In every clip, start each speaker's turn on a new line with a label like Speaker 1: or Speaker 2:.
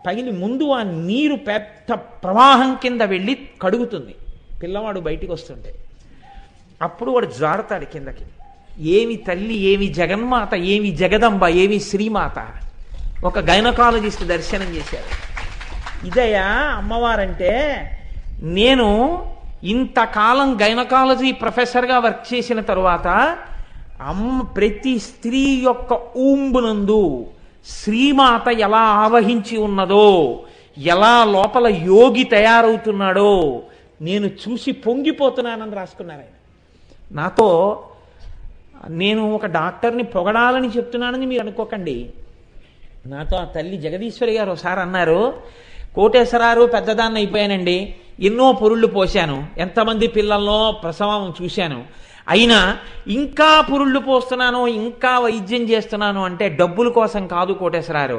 Speaker 1: పగిలి ముందు ఆ నీరు పెద్ద ప్రవాహం కింద వెళ్ళి కడుగుతుంది పిల్లవాడు బయటికి వస్తుంటే. అప్పుడు వాడు జారుతాడు కిందకి. ఏమి తల్లి, ఏమి జగన్మాత, ఏమి జగదంబ, ఏమి శ్రీమాత. ఒక గైనకాలజిస్ట్ దర్శనం చేశారు. ఇదయా అమ్మవారంటే. నేను ఇంతకాలం గైనకాలజీ ప్రొఫెసర్గా వర్క్ చేసిన తరువాత ప్రతి స్త్రీ యొక్క ఊంబునందు శ్రీమాత ఎలా ఆవహించి ఉన్నదో, ఎలా లోపల యోగి తయారవుతున్నాడో నేను చూసి పొంగిపోతున్నానని రాసుకున్నారు ఆయన. నాతో నేను ఒక డాక్టర్ని పొగడాలని చెప్తున్నానని మీరు అనుకోకండి. నాతో ఆ తల్లి జగదీశ్వరి గారు ఒకసారి అన్నారు, కోటేశ్వరారు పెద్దదాన్ని అయిపోయానండి, ఎన్నో పురుళ్ళు పోశాను, ఎంతమంది పిల్లల్లో ప్రసవం చూశాను, అయినా ఇంకా పురుళ్ళు పోస్తున్నాను, ఇంకా వైద్యం చేస్తున్నాను అంటే డబ్బుల కోసం కాదు కోటేశ్వరారు.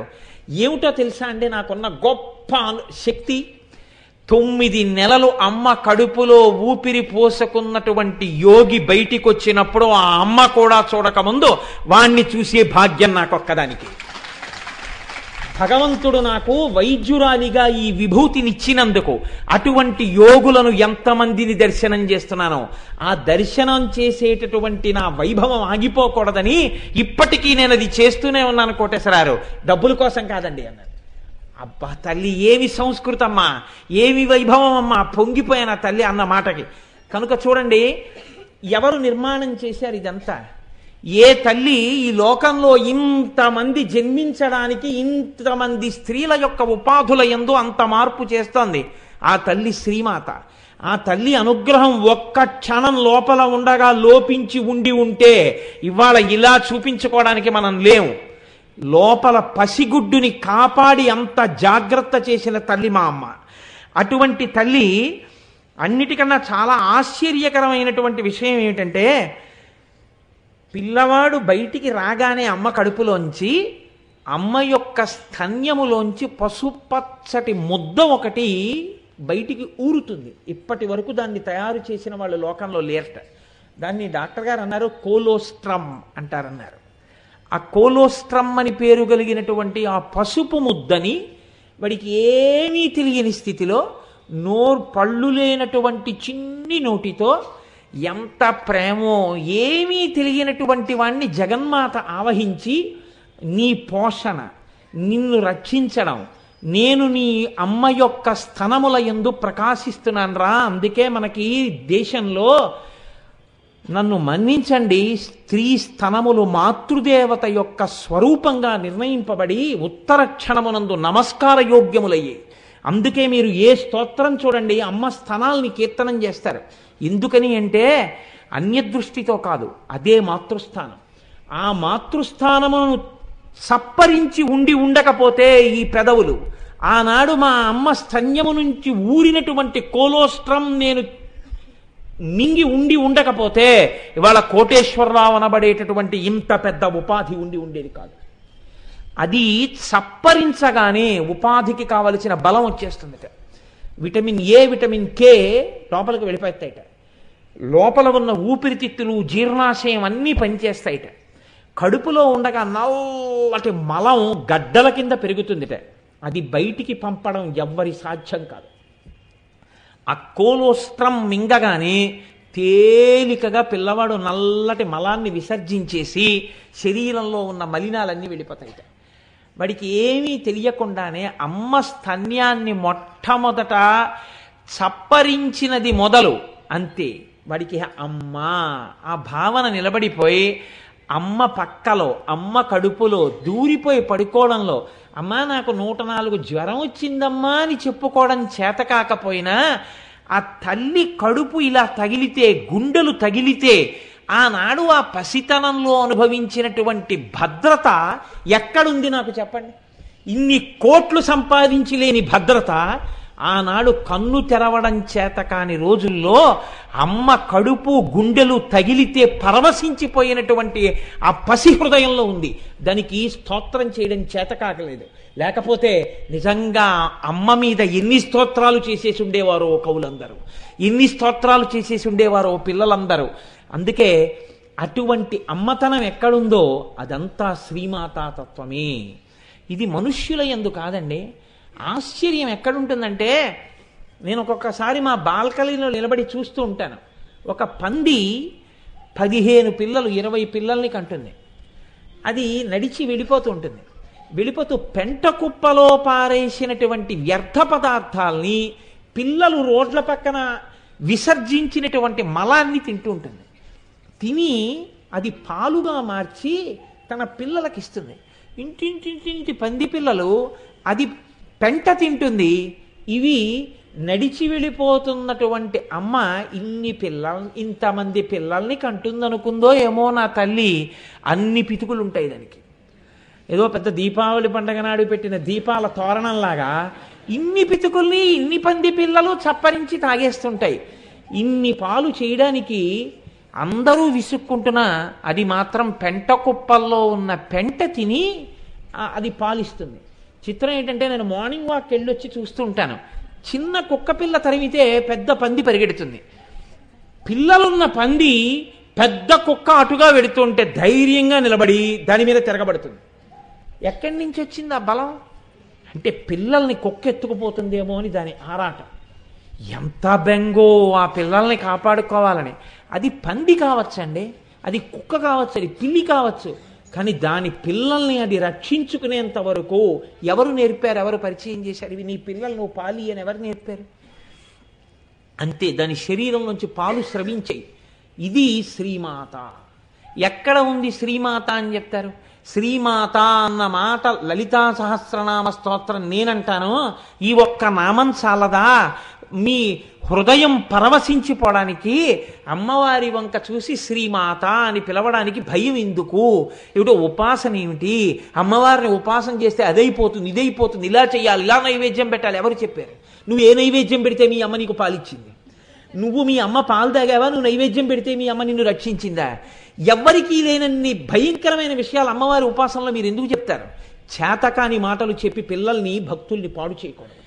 Speaker 1: ఏమిటో తెలుసా అండి, నాకున్న గొప్ప శక్తి 9 నెలలు అమ్మ కడుపులో ఊపిరి పోసుకున్నటువంటి యోగి బయటికి వచ్చినప్పుడు ఆ అమ్మ కూడా చూడకముందు వాణ్ణి చూసే భాగ్యం నాకొక్కదానికి. భగవంతుడు నాకు వైద్యురాలిగా ఈ విభూతినిచ్చినందుకు అటువంటి యోగులను ఎంతమందిని దర్శనం చేస్తున్నానో ఆ దర్శనం చేసేటటువంటి నా వైభవం ఆగిపోకూడదని ఇప్పటికీ నేను అది చేస్తూనే ఉన్నాను కోటేశ్వరారు, డబ్బుల కోసం కాదండి అన్నాడు. అబ్బా తల్లి, ఏమి సంస్కృతమ్మా, ఏమి వైభవం అమ్మా, పొంగిపోయిన తల్లి అన్న మాటకి. కనుక చూడండి, ఎవరు నిర్మాణం చేశారు ఇదంతా? ఏ తల్లి ఈ లోకంలో ఇంతమంది జన్మించడానికి ఇంతమంది స్త్రీల యొక్క ఉపాధుల యందు అంత మార్పు చేస్తోంది? ఆ తల్లి శ్రీమాత. ఆ తల్లి అనుగ్రహం ఒక్క క్షణం లోపల ఉండగా లోపించి ఉంటే ఇవాళ ఇలా చూపించుకోవడానికి మనం లేము. లోపల పసిగుడ్డుని కాపాడి అంత జాగ్రత్త చేసిన తల్లి మా అమ్మ. అటువంటి తల్లి అన్నిటికన్నా చాలా ఆశ్చర్యకరమైనటువంటి విషయం ఏమిటంటే, పిల్లవాడు బయటికి రాగానే అమ్మ కడుపులోంచి, అమ్మ యొక్క స్తన్యములోంచి పసుపచ్చటి ముద్ద ఒకటి బయటికి ఊరుతుంది. ఇప్పటి వరకు దాన్ని తయారు చేసిన వాళ్ళు లోకంలో లేరట. దాన్ని డాక్టర్ గారు అన్నారు కోలోస్ట్రమ్ అంటారన్నారు. ఆ కోలోస్ట్రమ్ అని పేరు కలిగినటువంటి ఆ పసుపు ముద్దని వాడికి ఏమీ తెలియని స్థితిలో పళ్ళు లేనటువంటి చిన్ని నోటితో ఎంత ప్రేమో ఏమీ తెలియనటువంటి వాణ్ణి జగన్మాత ఆవహించి నీ పోషణ, నిన్ను రక్షించడం, నేను నీ అమ్మ యొక్క స్తనముల యందు ప్రకాశిస్తున్నాను రా, అందుకే మనకి దేశంలో నన్ను మన్నించండి, స్త్రీ స్తనములు మాతృదేవత యొక్క స్వరూపంగా నిర్ణయింపబడి ఉత్తర క్షణమునందు నమస్కార యోగ్యములయ్యే. అందుకే మీరు ఏ స్తోత్రం చూడండి అమ్మ స్తనాల్ని కీర్తనం చేస్తారు. ఎందుకని అంటే అన్యదృష్టితో కాదు, అదే మాతృస్థానం. ఆ మాతృస్థానమును సప్పరించి ఉండకపోతే ఈ పెదవులు, ఆనాడు మా అమ్మ స్తన్యము నుంచి ఊరినటువంటి కోలోస్ట్రం నేను మింగి ఉండకపోతే ఇవాళ కోటేశ్వరరావు అనబడేటటువంటి ఇంత పెద్ద ఉపాధి ఉండేది కాదు. అది సప్పరించగానే ఉపాధికి కావలసిన బలం వచ్చేస్తుందట. విటమిన్ ఏ, విటమిన్ కే లోపలికి వెళ్ళిపోతాయిట. లోపల ఉన్న ఊపిరితిత్తులు, జీర్ణాశయం అన్నీ పనిచేస్తాయిట. కడుపులో ఉండగా నల్లటి మలం గడ్డల కింద పెరుగుతుందిట. అది బయటికి పంపడం ఎవ్వరి సాధ్యం కాదు. ఆ కోలోస్ట్రం మింగగానే తేలికగా పిల్లవాడు నల్లటి మలాన్ని విసర్జించేసి శరీరంలో ఉన్న మలినాలన్నీ వెళ్ళిపోతాయిట. వాడికి ఏమీ తెలియకుండానే అమ్మ స్తన్యాన్ని మొట్టమొదట చప్పరించినది మొదలు అంతే. వాడికి అమ్మ ఆ భావన నిలబడిపోయి అమ్మ పక్కలో, అమ్మ కడుపులో దూరిపోయి పడుకోవడంలో, అమ్మా నాకు 104 జ్వరం వచ్చిందమ్మా అని చెప్పుకోవడం చేత కాకపోయినా ఆ తల్లి కడుపు ఇలా తగిలితే, గుండెలు తగిలితే ఆనాడు ఆ పసితనంలో అనుభవించినటువంటి భద్రత ఎక్కడుంది నాకు చెప్పండి? ఇన్ని కోట్లు సంపాదించి లేని భద్రత ఆనాడు కన్ను తెరవడం చేత కాని రోజుల్లో అమ్మ కడుపు గుండెలు తగిలితే పరవశించిపోయినటువంటి ఆ పసి హృదయంలో ఉంది. దానికి స్తోత్రం చేయడం చేత కాకలేదు. లేకపోతే నిజంగా అమ్మ మీద ఎన్ని స్తోత్రాలు చేసేసి ఉండేవారో కవులందరూ, ఎన్ని స్తోత్రాలు చేసేసి ఉండేవారో పిల్లలందరూ. అందుకే అటువంటి అమ్మతనం ఎక్కడుందో అదంతా శ్రీమాతా తత్వమే. ఇది మనుష్యుల యందు కాదండి. ఆశ్చర్యం ఎక్కడుంటుందంటే, నేను ఒక్కొక్కసారి మా బాల్కనీలో నిలబడి చూస్తూ ఉంటాను. ఒక పంది 15 పిల్లలు 20 పిల్లల్ని కంటుంది. అది నడిచి వెళ్ళిపోతూ ఉంటుంది. వెళ్ళిపోతూ పెంట కుప్పలో పారేసినటువంటి వ్యర్థ పదార్థాల్ని, పిల్లలు రోడ్ల పక్కన విసర్జించినటువంటి మలాన్ని తింటూ ఉంటుంది. తిని అది పాలుగా మార్చి తన పిల్లలకి ఇస్తుంది. ఇంటింటి పంది పిల్లలు అది పెంట తింటుంది. ఇవి నడిచి వెళ్ళిపోతున్నటువంటి అమ్మ ఇంతమంది పిల్లల్ని కంటుందనుకుందో ఏమో నా తల్లి. అన్ని పితుకులు ఉంటాయి దానికి. ఏదో పెద్ద దీపావళి పండగ నాడు పెట్టిన దీపాల తోరణంలాగా ఇన్ని పితుకుల్ని ఇన్ని పంది పిల్లలు చప్పరించి తాగేస్తుంటాయి. ఇన్ని పాలు చేయడానికి అందరూ విసుక్కుంటున్నా అది మాత్రం పెంట కుప్పల్లో ఉన్న పెంట తిని అది పాలిస్తుంది. చిత్రం ఏంటంటే, నేను మార్నింగ్ వాక్ వెళ్ళొచ్చి చూస్తూ ఉంటాను. చిన్న కుక్క పిల్ల తరిమితే పెద్ద పంది పరిగెడుతుంది. పిల్లలున్న పంది పెద్ద కుక్క అటుగా వెడుతుంటే ధైర్యంగా నిలబడి దాని మీద తిరగబడుతుంది. ఎక్కడి నుంచి వచ్చింది ఆ బలం? అంటే పిల్లల్ని కుక్క ఎత్తుకుపోతుందేమో అని దాని ఆరాటం. ఎంత బెంగో ఆ పిల్లల్ని కాపాడుకోవాలని. అది పంది కావచ్చండి, అది కుక్క కావచ్చు, అది పిల్లి కావచ్చు, కానీ దాని పిల్లల్ని అది రక్షించుకునేంత వరకు ఎవరు నేర్పారు? ఎవరు పరిచయం చేశారు? ఇవి నీ పిల్లలు నువ్వు పాలి అని ఎవరు నేర్పారు? అంతే, దాని శరీరం నుంచి పాలు స్రవించాయి. ఇది శ్రీమాత. ఎక్కడ ఉంది శ్రీమాత అని చెప్తారు? శ్రీమాత అన్న మాట లలితా సహస్రనామ స్తోత్రం నేనంటాను. ఈ ఒక్క నామం చాలదా మీ హృదయం పరవశించిపోవడానికి? అమ్మవారి వంక చూసి శ్రీమాత అని పిలవడానికి భయం ఎందుకు? ఏమిటో ఉపాసన ఏమిటి? అమ్మవారిని ఉపాసన చేస్తే అదైపోతుంది, ఇదైపోతుంది, ఇలా చేయాలి, ఇలా నైవేద్యం పెట్టాలి. ఎవరు చెప్పారు? నువ్వు ఏ నైవేద్యం పెడితే మీ అమ్మ నీకు పాలిచ్చింది? నువ్వు మీ అమ్మ పాలు తాగావా? నువ్వు నైవేద్యం పెడితే మీ అమ్మ నిన్ను రక్షించిందా? ఎవ్వరికీ లేనన్ని భయంకరమైన విషయాలు అమ్మవారి ఉపాసనలో మీరు ఎందుకు చెప్తారు? చేతకాని మాటలు చెప్పి పిల్లల్ని భక్తుల్ని పాడు చేయకూడదు.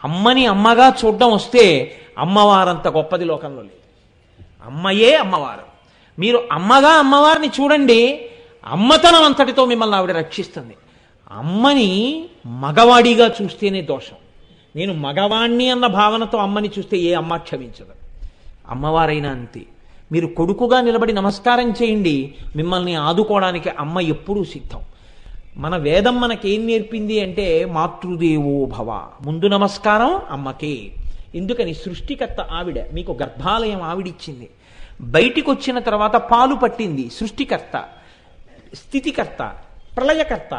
Speaker 1: అమ్మని అమ్మగా చూడడం వస్తే అమ్మవారంత గొప్పది లోకంలో లేదు. అమ్మయే అమ్మవారు. మీరు అమ్మగా అమ్మవారిని చూడండి, అమ్మతనం అంతటితో మిమ్మల్ని ఆవిడ రక్షిస్తుంది. అమ్మని మగవాడిగా చూస్తేనే దోషం. నేను మగవాణ్ణి అన్న భావనతో అమ్మని చూస్తే ఏ అమ్మ క్షమించదు. అమ్మవారైనా అంతే. మీరు కొడుకుగా నిలబడి నమస్కారం చేయండి, మిమ్మల్ని ఆదుకోవడానికి అమ్మ ఎప్పుడూ సిద్ధం. మన వేదం మనకేం నేర్పింది అంటే మాతృదేవో భవ. ముందు నమస్కారం అమ్మకే. ఎందుకని? సృష్టికర్త ఆవిడ. మీకు గర్భాలయం ఆవిడిచ్చింది. బయటికి వచ్చిన తర్వాత పాలు పట్టింది సృష్టికర్త, స్థితికర్త, ప్రళయకర్త.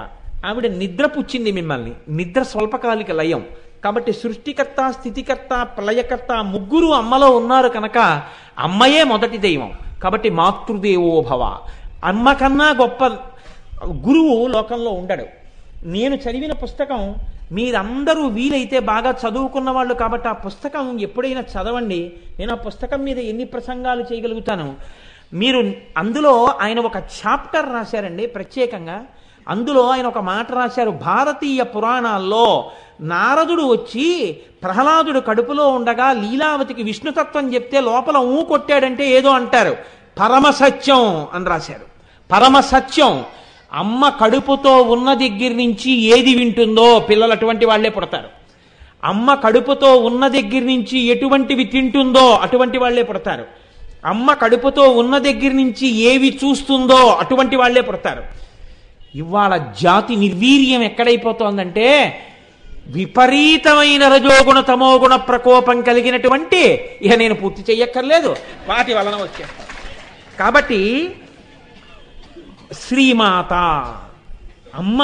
Speaker 1: ఆవిడ నిద్ర పుచ్చింది మిమ్మల్ని. నిద్ర స్వల్పకాలిక లయం. కాబట్టి సృష్టికర్త, స్థితికర్త, ప్రళయకర్త ముగ్గురు అమ్మలో ఉన్నారు కనుక అమ్మయే మొదటి దైవం. కాబట్టి మాతృదేవో భవ. అమ్మ కన్నా గొప్ప గురువు లోకంలో ఉండడు. నేను చదివిన పుస్తకం మీరందరూ వీలైతే బాగా చదువుకున్న వాళ్ళు కాబట్టి ఆ పుస్తకం ఎప్పుడైనా చదవండి. నేను ఆ పుస్తకం మీద ఎన్ని ప్రసంగాలు చేయగలుగుతాను. మీరు అందులో ఆయన ఒక చాప్టర్ రాశారండి ప్రత్యేకంగా. అందులో ఆయన ఒక మాట రాశారు. భారతీయ పురాణాల్లో నారదుడు వచ్చి ప్రహ్లాదుడు కడుపులో ఉండగా లీలావతికి విష్ణుతత్వం చెప్తే లోపల కొట్టాడంటే ఏదో అంటారు. పరమసత్యం అని రాశారు. పరమసత్యం. అమ్మ కడుపుతో ఉన్న దగ్గర నుంచి ఏది వింటుందో పిల్లలు అటువంటి వాళ్లే పుడతారు. అమ్మ కడుపుతో ఉన్న దగ్గర నుంచి ఎటువంటివి తింటుందో అటువంటి వాళ్లే పుడతారు. అమ్మ కడుపుతో ఉన్న దగ్గర నుంచి ఏవి చూస్తుందో అటువంటి వాళ్లే పుడతారు. ఇవాళ జాతి నిర్వీర్యం ఎక్కడైపోతోందంటే విపరీతమైన రజోగుణ తమోగుణ ప్రకోపం కలిగినటువంటి, ఇక నేను పూర్తి చెయ్యక్కర్లేదు, వాటి వలన వచ్చేస్తాను. కాబట్టి శ్రీమాత అమ్మ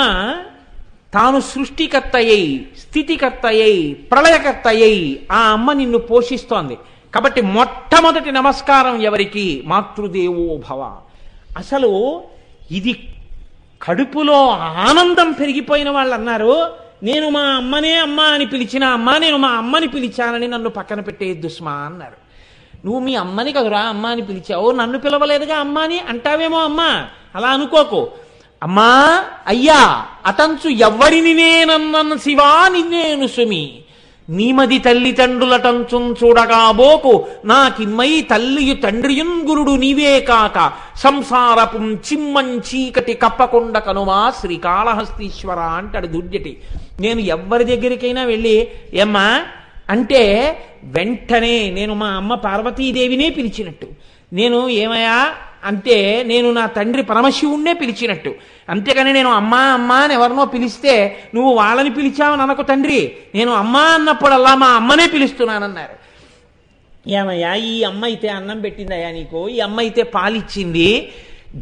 Speaker 1: తాను సృష్టికర్త అయి, స్థితికర్త అయి, ప్రళయకర్త అయి ఆ అమ్మ నిన్ను పోషిస్తోంది. కాబట్టి మొట్టమొదటి నమస్కారం ఎవరికి? మాతృదేవో భవ. అసలు ఇది కడుపులో ఆనందం పెరిగిపోయిన వాళ్ళు అన్నారు, నేను మా అమ్మనే అమ్మ అని పిలిచిన అమ్మ, నేను మా అమ్మని పిలిచానని నన్ను పక్కన పెట్టే దుస్మా అన్నారు. నువ్వు మీ అమ్మని కదురా అమ్మ అని పిలిచావు, నన్ను పిలవలేదుగా అమ్మ అని అంటావేమో. అమ్మ అలా అనుకోకు. అమ్మా అయ్యా అతంచు ఎవ్వరిని నేనన్న శివా నిన్నేను సుమి. నీమది తల్లిదండ్రులటంచుం చూడగాబోకు నాకిమ్మై తల్లియు తండ్రియున్ గురుడు నీవే కాక సంసారపుం చిమ్మం చీకటి కప్పకొండ కనుమా శ్రీకాళహస్తీశ్వర అంటాడు దుర్జటి. నేను ఎవ్వరి దగ్గరికైనా వెళ్ళి ఏమ్మా అంటే వెంటనే నేను మా అమ్మ పార్వతీదేవినే పిలిచినట్టు, నేను ఏమయ్యా అంటే నేను నా తండ్రి పరమశివుణ్ణే పిలిచినట్టు. అంతేకాని నేను అమ్మా అమ్మా అని ఎవరినో పిలిస్తే నువ్వు వాళ్ళని పిలిచావని అనకు తండ్రి, నేను అమ్మా అన్నప్పుడల్లా మా అమ్మనే పిలుస్తున్నానన్నారు. ఏమయ్యా ఈ అమ్మ అయితే అన్నం పెట్టిందయ్యా నీకు, ఈ అమ్మ అయితే పాలిచ్చింది,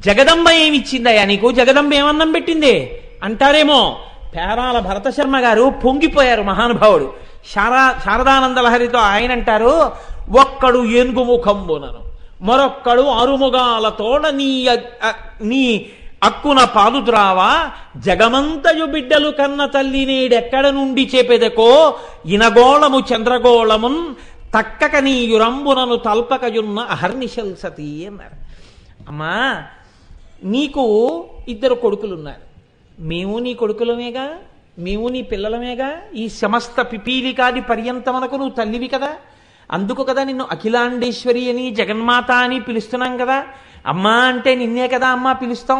Speaker 1: జగదంబ ఏమిచ్చిందయ్యా నీకు, జగదంబ ఏమన్నం పెట్టింది అంటారేమో. పేరాల భరత శర్మ గారు పొంగిపోయారు మహానుభావుడు. శారదానంద లహరితో ఆయన అంటారు, ఒక్కడు ఏనుగు ముఖంబునను మరొక్కడు ఆరుముగాలతోడ నీ అక్కున పాలు ద్రావా జగమంతయు బిడ్డలు కన్న తల్లి నేడెక్కడ నుండి చేపెదకో ఇనగోళము చంద్రగోళమున్ తక్కక నీ యురంబునను తల్పకయున్న అహర్నిశల్ సతీ అన్నారు. అమ్మా నీకు 2 కొడుకులున్నారు, మేము నీ కొడుకులమేగా, మేము నీ పిల్లలమేగా, ఈ సమస్త పిపీలికాది పర్యంతమనకు నువ్వు తల్లివి కదా, అందుకు కదా నిన్ను అఖిలాండేశ్వరి అని జగన్మాత అని పిలుస్తున్నాం కదా, అమ్మా అంటే నిన్నే కదా అమ్మా పిలుస్తాం.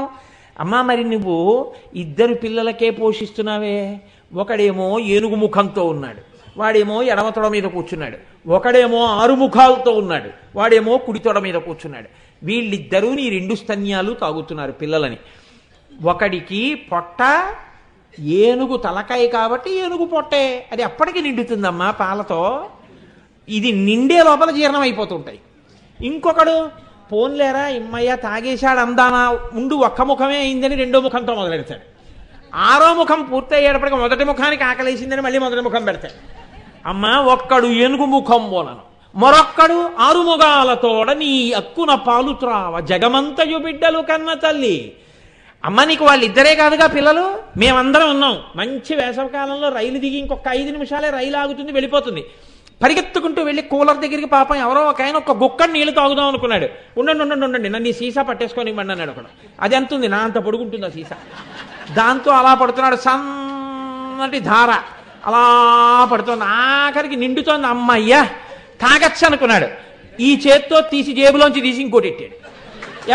Speaker 1: అమ్మా మరి నువ్వు 2 పిల్లలకే పోషిస్తున్నావే, ఒకడేమో ఏనుగు ముఖంతో ఉన్నాడు, వాడేమో ఎడమ తొడ మీద కూర్చున్నాడు, ఒకడేమో 6 ముఖాలతో ఉన్నాడు, వాడేమో కుడి తొడ మీద కూర్చున్నాడు. వీళ్ళిద్దరూ నీ 2 స్తన్యాలు తాగుతున్నారు పిల్లలని. ఒకడికి పొట్ట ఏనుగు తలకాయ కాబట్టి ఏనుగు పొట్టే, అది అప్పటికి నిండుతుందమ్మా పాలతో, ఇది నిండే లోపల జీర్ణం అయిపోతుంటాయి. ఇంకొకడు పోన్లేరా ఇమ్మయ్య తాగేశాడు అందానా ఉండు, ఒక్క ముఖమే అయిందని 2వ ముఖంతో మొదలెడతాడు, 6వ ముఖం పూర్తయ్యేటప్పటికి మొదటి ముఖానికి ఆకలేసిందని మళ్ళీ మొదటి ముఖం పెడతాడు. అమ్మ ఒక్కడు ఏనుగు ముఖం బోనను మరొక్కడు 6 ముగాలతోడ నీ అక్కున పాలు త్రావ జగమంతయు బిడ్డలు కన్న తల్లి. అమ్మ నీకు వాళ్ళిద్దరే కాదుగా పిల్లలు, మేమందరం ఉన్నాం. మంచి వేసవకాలంలో రైలు దిగి ఇంకొక 5 నిమిషాలే రైలు ఆగుతుంది, వెళ్ళిపోతుంది. పరిగెత్తుకుంటూ వెళ్ళి కూలర్ దగ్గరికి పాపం ఎవరో ఒక ఆయన ఒక గుక్కని నీళ్లు తాగుదాం అనుకున్నాడు. ఉండండి నన్ను ఈ సీసా పట్టేసుకొని ఇవ్వండి అన్నాడు ఒకడు. అది ఎంత ఉంది, నా అంత పొడుగుంటుంది ఆ సీసా. దాంతో అలా పడుతున్నాడు, సన్నటి ధార అలా పడుతుంది, ఆఖరికి నిండుతోంది. అమ్మయ్యా తాగచ్చు అనుకున్నాడు, ఈ చేత్తో తీసి జేబులోంచి తీసి ఇంకోటి ఎట్టాడు,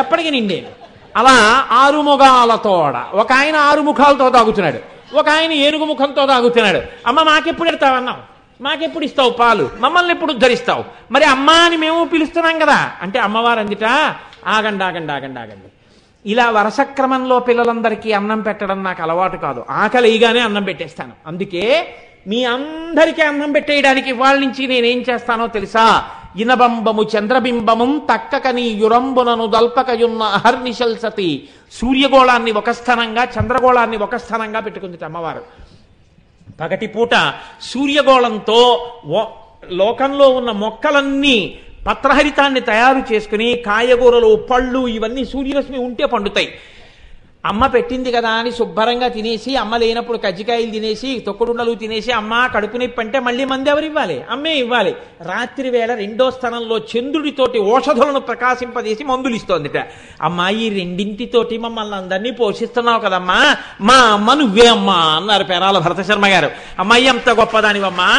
Speaker 1: ఎప్పటికీ నిండేది. అలా 6 ముఖాలతోడ ఒక ఆయన 6 ముఖాలతో తాగుతున్నాడు, ఒక ఆయన ఏనుగు ముఖంతో తాగుతున్నాడు. అమ్మ మాకెప్పుడు ఎడతావన్నావు, మాకెప్పుడు ఇస్తావు పాలు, మమ్మల్ని ఎప్పుడు ఉద్ధరిస్తావు, మరి అమ్మ అని మేము పిలుస్తున్నాం కదా అంటే అమ్మవారు అందిట ఆగండి, ఇలా వరుస క్రమంలో పిల్లలందరికీ అన్నం పెట్టడం నాకు అలవాటు కాదు, ఆకలిగానే అన్నం పెట్టేస్తాను. అందుకే మీ అందరికీ అన్నం పెట్టేయడానికి ఇవాళ నుంచి నేనేం చేస్తానో తెలుసా, ఇనబంబము చంద్రబింబము తక్కకని యురంబునను దల్పకయున్న అహర్నిశల్ సతి. సూర్యగోళాన్ని ఒక స్థానంగా చంద్రగోళాన్ని ఒక స్థానంగా పెట్టుకుంది అమ్మవారు. పగటిపూట సూర్యగోళంతో లోకంలో ఉన్న మొక్కలన్నీ పత్రహరితాన్ని తయారు చేసుకుని కాయగూరలు పళ్ళు ఇవన్నీ సూర్యరశ్మి ఉంటే పండుతాయి. అమ్మ పెట్టింది కదా అని శుభ్రంగా తినేసి, అమ్మ లేనప్పుడు కజ్జికాయలు తినేసి తొక్కుడుండలు తినేసి అమ్మ కడుపు నొప్పి అంటే మళ్ళీ మంది ఎవరు ఇవ్వాలి, అమ్మే ఇవ్వాలి. రాత్రి వేళ 2వ స్థానంలో చంద్రుడితోటి ఓషధులను ప్రకాశింపజేసి మందులు ఇస్తోందిట. అమ్మా ఈ రెండింటితోటి మమ్మల్ని అందరినీ పోషిస్తున్నావు కదమ్మా, మా అమ్మ నువ్వే అమ్మా అన్నారు పేరాల భరత శర్మ గారు. అమ్మాయి ఎంత గొప్పదానివమ్మా,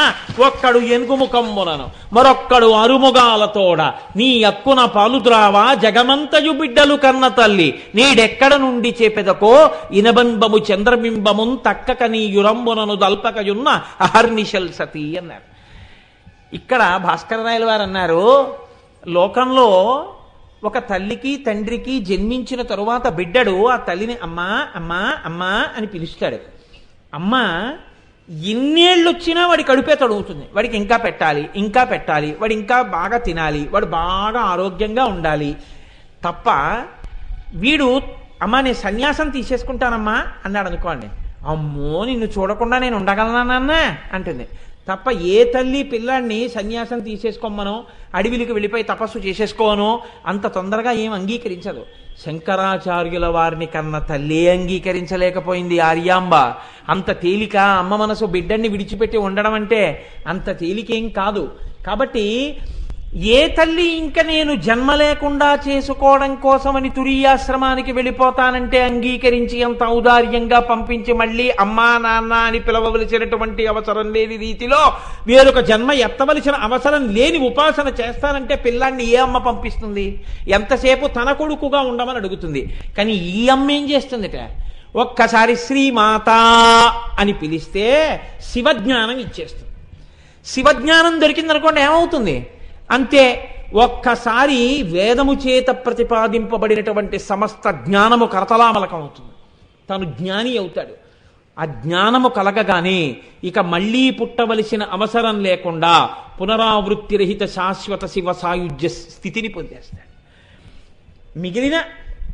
Speaker 1: ఒక్కడు ఏనుగు ముఖంబునను మరొక్కడు 6 ముగాలతోడ నీ అక్కున పాలు ద్రావా జగమంతయు బిడ్డలు కన్న తల్లి నీడెక్కడ నుండి పెదకో ఇనబంబము చంద్రబింబము తక్కక నీ యురంబునను దల్పకయున్న అహర్నిశల్ సతీ అన్నారు. ఇక్కడ భాస్కరరాయల వారు అన్నారు, లోకంలో ఒక తల్లికి తండ్రికి జన్మించిన తరువాత బిడ్డడు ఆ తల్లిని అమ్మా అమ్మా అమ్మా అని పిలుస్తాడు. అమ్మ ఎన్నేళ్ళు వచ్చినా వాడి కడుపే తడుగుతుంది, వాడికి ఇంకా పెట్టాలి, వాడు ఇంకా బాగా తినాలి, వాడు బాగా ఆరోగ్యంగా ఉండాలి తప్ప వీడు అమ్మా నేను సన్యాసం తీసేసుకుంటానమ్మా అన్నాడు అనుకోండి, అమ్మో నిన్ను చూడకుండా నేను ఉండగలనానన్నా అంటుంది తప్ప ఏ తల్లి పిల్లాడిని సన్యాసం తీసేసుకోమనో అడవిలకు వెళ్ళిపోయి తపస్సు చేసేసుకోనో అంత తొందరగా ఏం అంగీకరించదు. శంకరాచార్యుల వారిని కన్న తల్లే అంగీకరించలేకపోయింది ఆర్యాంబ. అంత తేలిక అమ్మ మనసు బిడ్డని విడిచిపెట్టి ఉండడం అంటే అంత తేలికేం కాదు. కాబట్టి ఏ తల్లి ఇంక నేను జన్మ లేకుండా చేసుకోవడం కోసమని తురీయాశ్రమానికి వెళ్ళిపోతానంటే అంగీకరించి అంత ఔదార్యంగా పంపించి మళ్ళీ అమ్మా నాన్న అని పిలవవలసినటువంటి అవసరం లేని రీతిలో వేరొక జన్మ ఎత్తవలసిన అవసరం లేని ఉపాసన చేస్తానంటే పిల్లాన్ని ఏ అమ్మ పంపిస్తుంది? ఎంతసేపు తన కొడుకుగా ఉండమని అడుగుతుంది. కానీ ఈ అమ్మ ఏం చేస్తుందిట? ఒక్కసారి శ్రీమాత అని పిలిస్తే శివజ్ఞానం ఇచ్చేస్తుంది. శివజ్ఞానం దొరికిందనుకోండి ఏమవుతుంది? అంతే, ఒక్కసారి వేదము చేత ప్రతిపాదింపబడినటువంటి సమస్త జ్ఞానము కరతలామలకం అవుతుంది. తను జ్ఞాని అవుతాడు. ఆ జ్ఞానము కలగగానే ఇక మళ్లీ పుట్టవలసిన అవసరం లేకుండా పునరావృత్తి రహిత శాశ్వత శివ సాయుధ్య స్థితిని పొందేస్తాడు. మిగిలిన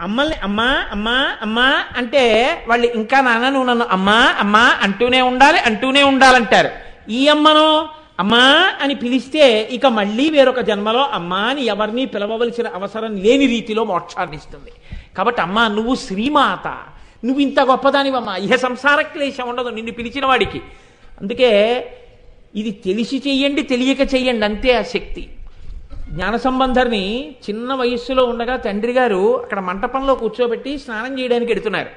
Speaker 1: అమ్మల్ని అమ్మా అమ్మా అమ్మా అంటే వాళ్ళు ఇంకా నాన్న నువ్వు నన్ను అమ్మా అమ్మా అంటూనే ఉండాలంటారు. ఈ అమ్మను అమ్మా అని పిలిస్తే ఇక మళ్ళీ వేరొక జన్మలో అమ్మా అని ఎవరిని పిలవవలసిన అవసరం లేని రీతిలో మోక్షాన్ని ఇస్తుంది. కాబట్టి అమ్మా నువ్వు శ్రీమాత, నువ్వు ఇంత గొప్పదానివమ్మా, ఇహ సంసార క్లేశం ఉండదు నిన్ను పిలిచిన వాడికి. అందుకే ఇది తెలిసి చెయ్యండి, తెలియక చెయ్యండి, అంతే ఆ శక్తి. జ్ఞానసంబంధర్ని చిన్న వయస్సులో ఉండగా తండ్రి గారు అక్కడ మంటపంలో కూర్చోబెట్టి స్నానం చేయడానికి ఎడుతున్నారు.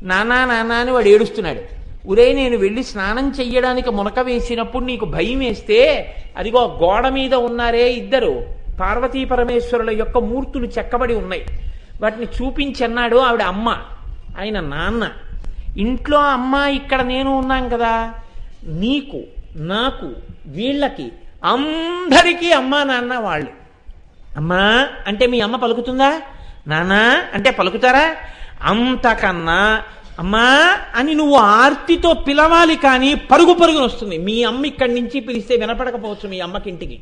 Speaker 1: నానా నానా అని వాడు ఏడుస్తున్నాడు. ఉరే నేను వెళ్ళి స్నానం చెయ్యడానికి మునక వేసినప్పుడు నీకు భయం వేస్తే అదిగో గోడ మీద ఉన్నారే ఇద్దరు పార్వతీ పరమేశ్వరుల యొక్క మూర్తులు చెక్కబడి ఉన్నాయి, వాటిని చూపించన్నాడు. ఆవిడ అమ్మ, ఆయన నాన్న. ఇంట్లో అమ్మ, ఇక్కడ నేను ఉన్నాం కదా, నీకు నాకు వీళ్ళకి అందరికీ అమ్మా నాన్న వాళ్ళు. అమ్మా అంటే మీ అమ్మ పలుకుతుందా? నాన్న అంటే పలుకుతారా? అంతకన్నా అమ్మా అని నువ్వు ఆర్తితో పిలవాలి, కానీ పరుగు పరుగున వస్తుంది. మీ అమ్మ ఇక్కడి నుంచి పిలిస్తే వినపడకపోవచ్చు మీ అమ్మకింటికి,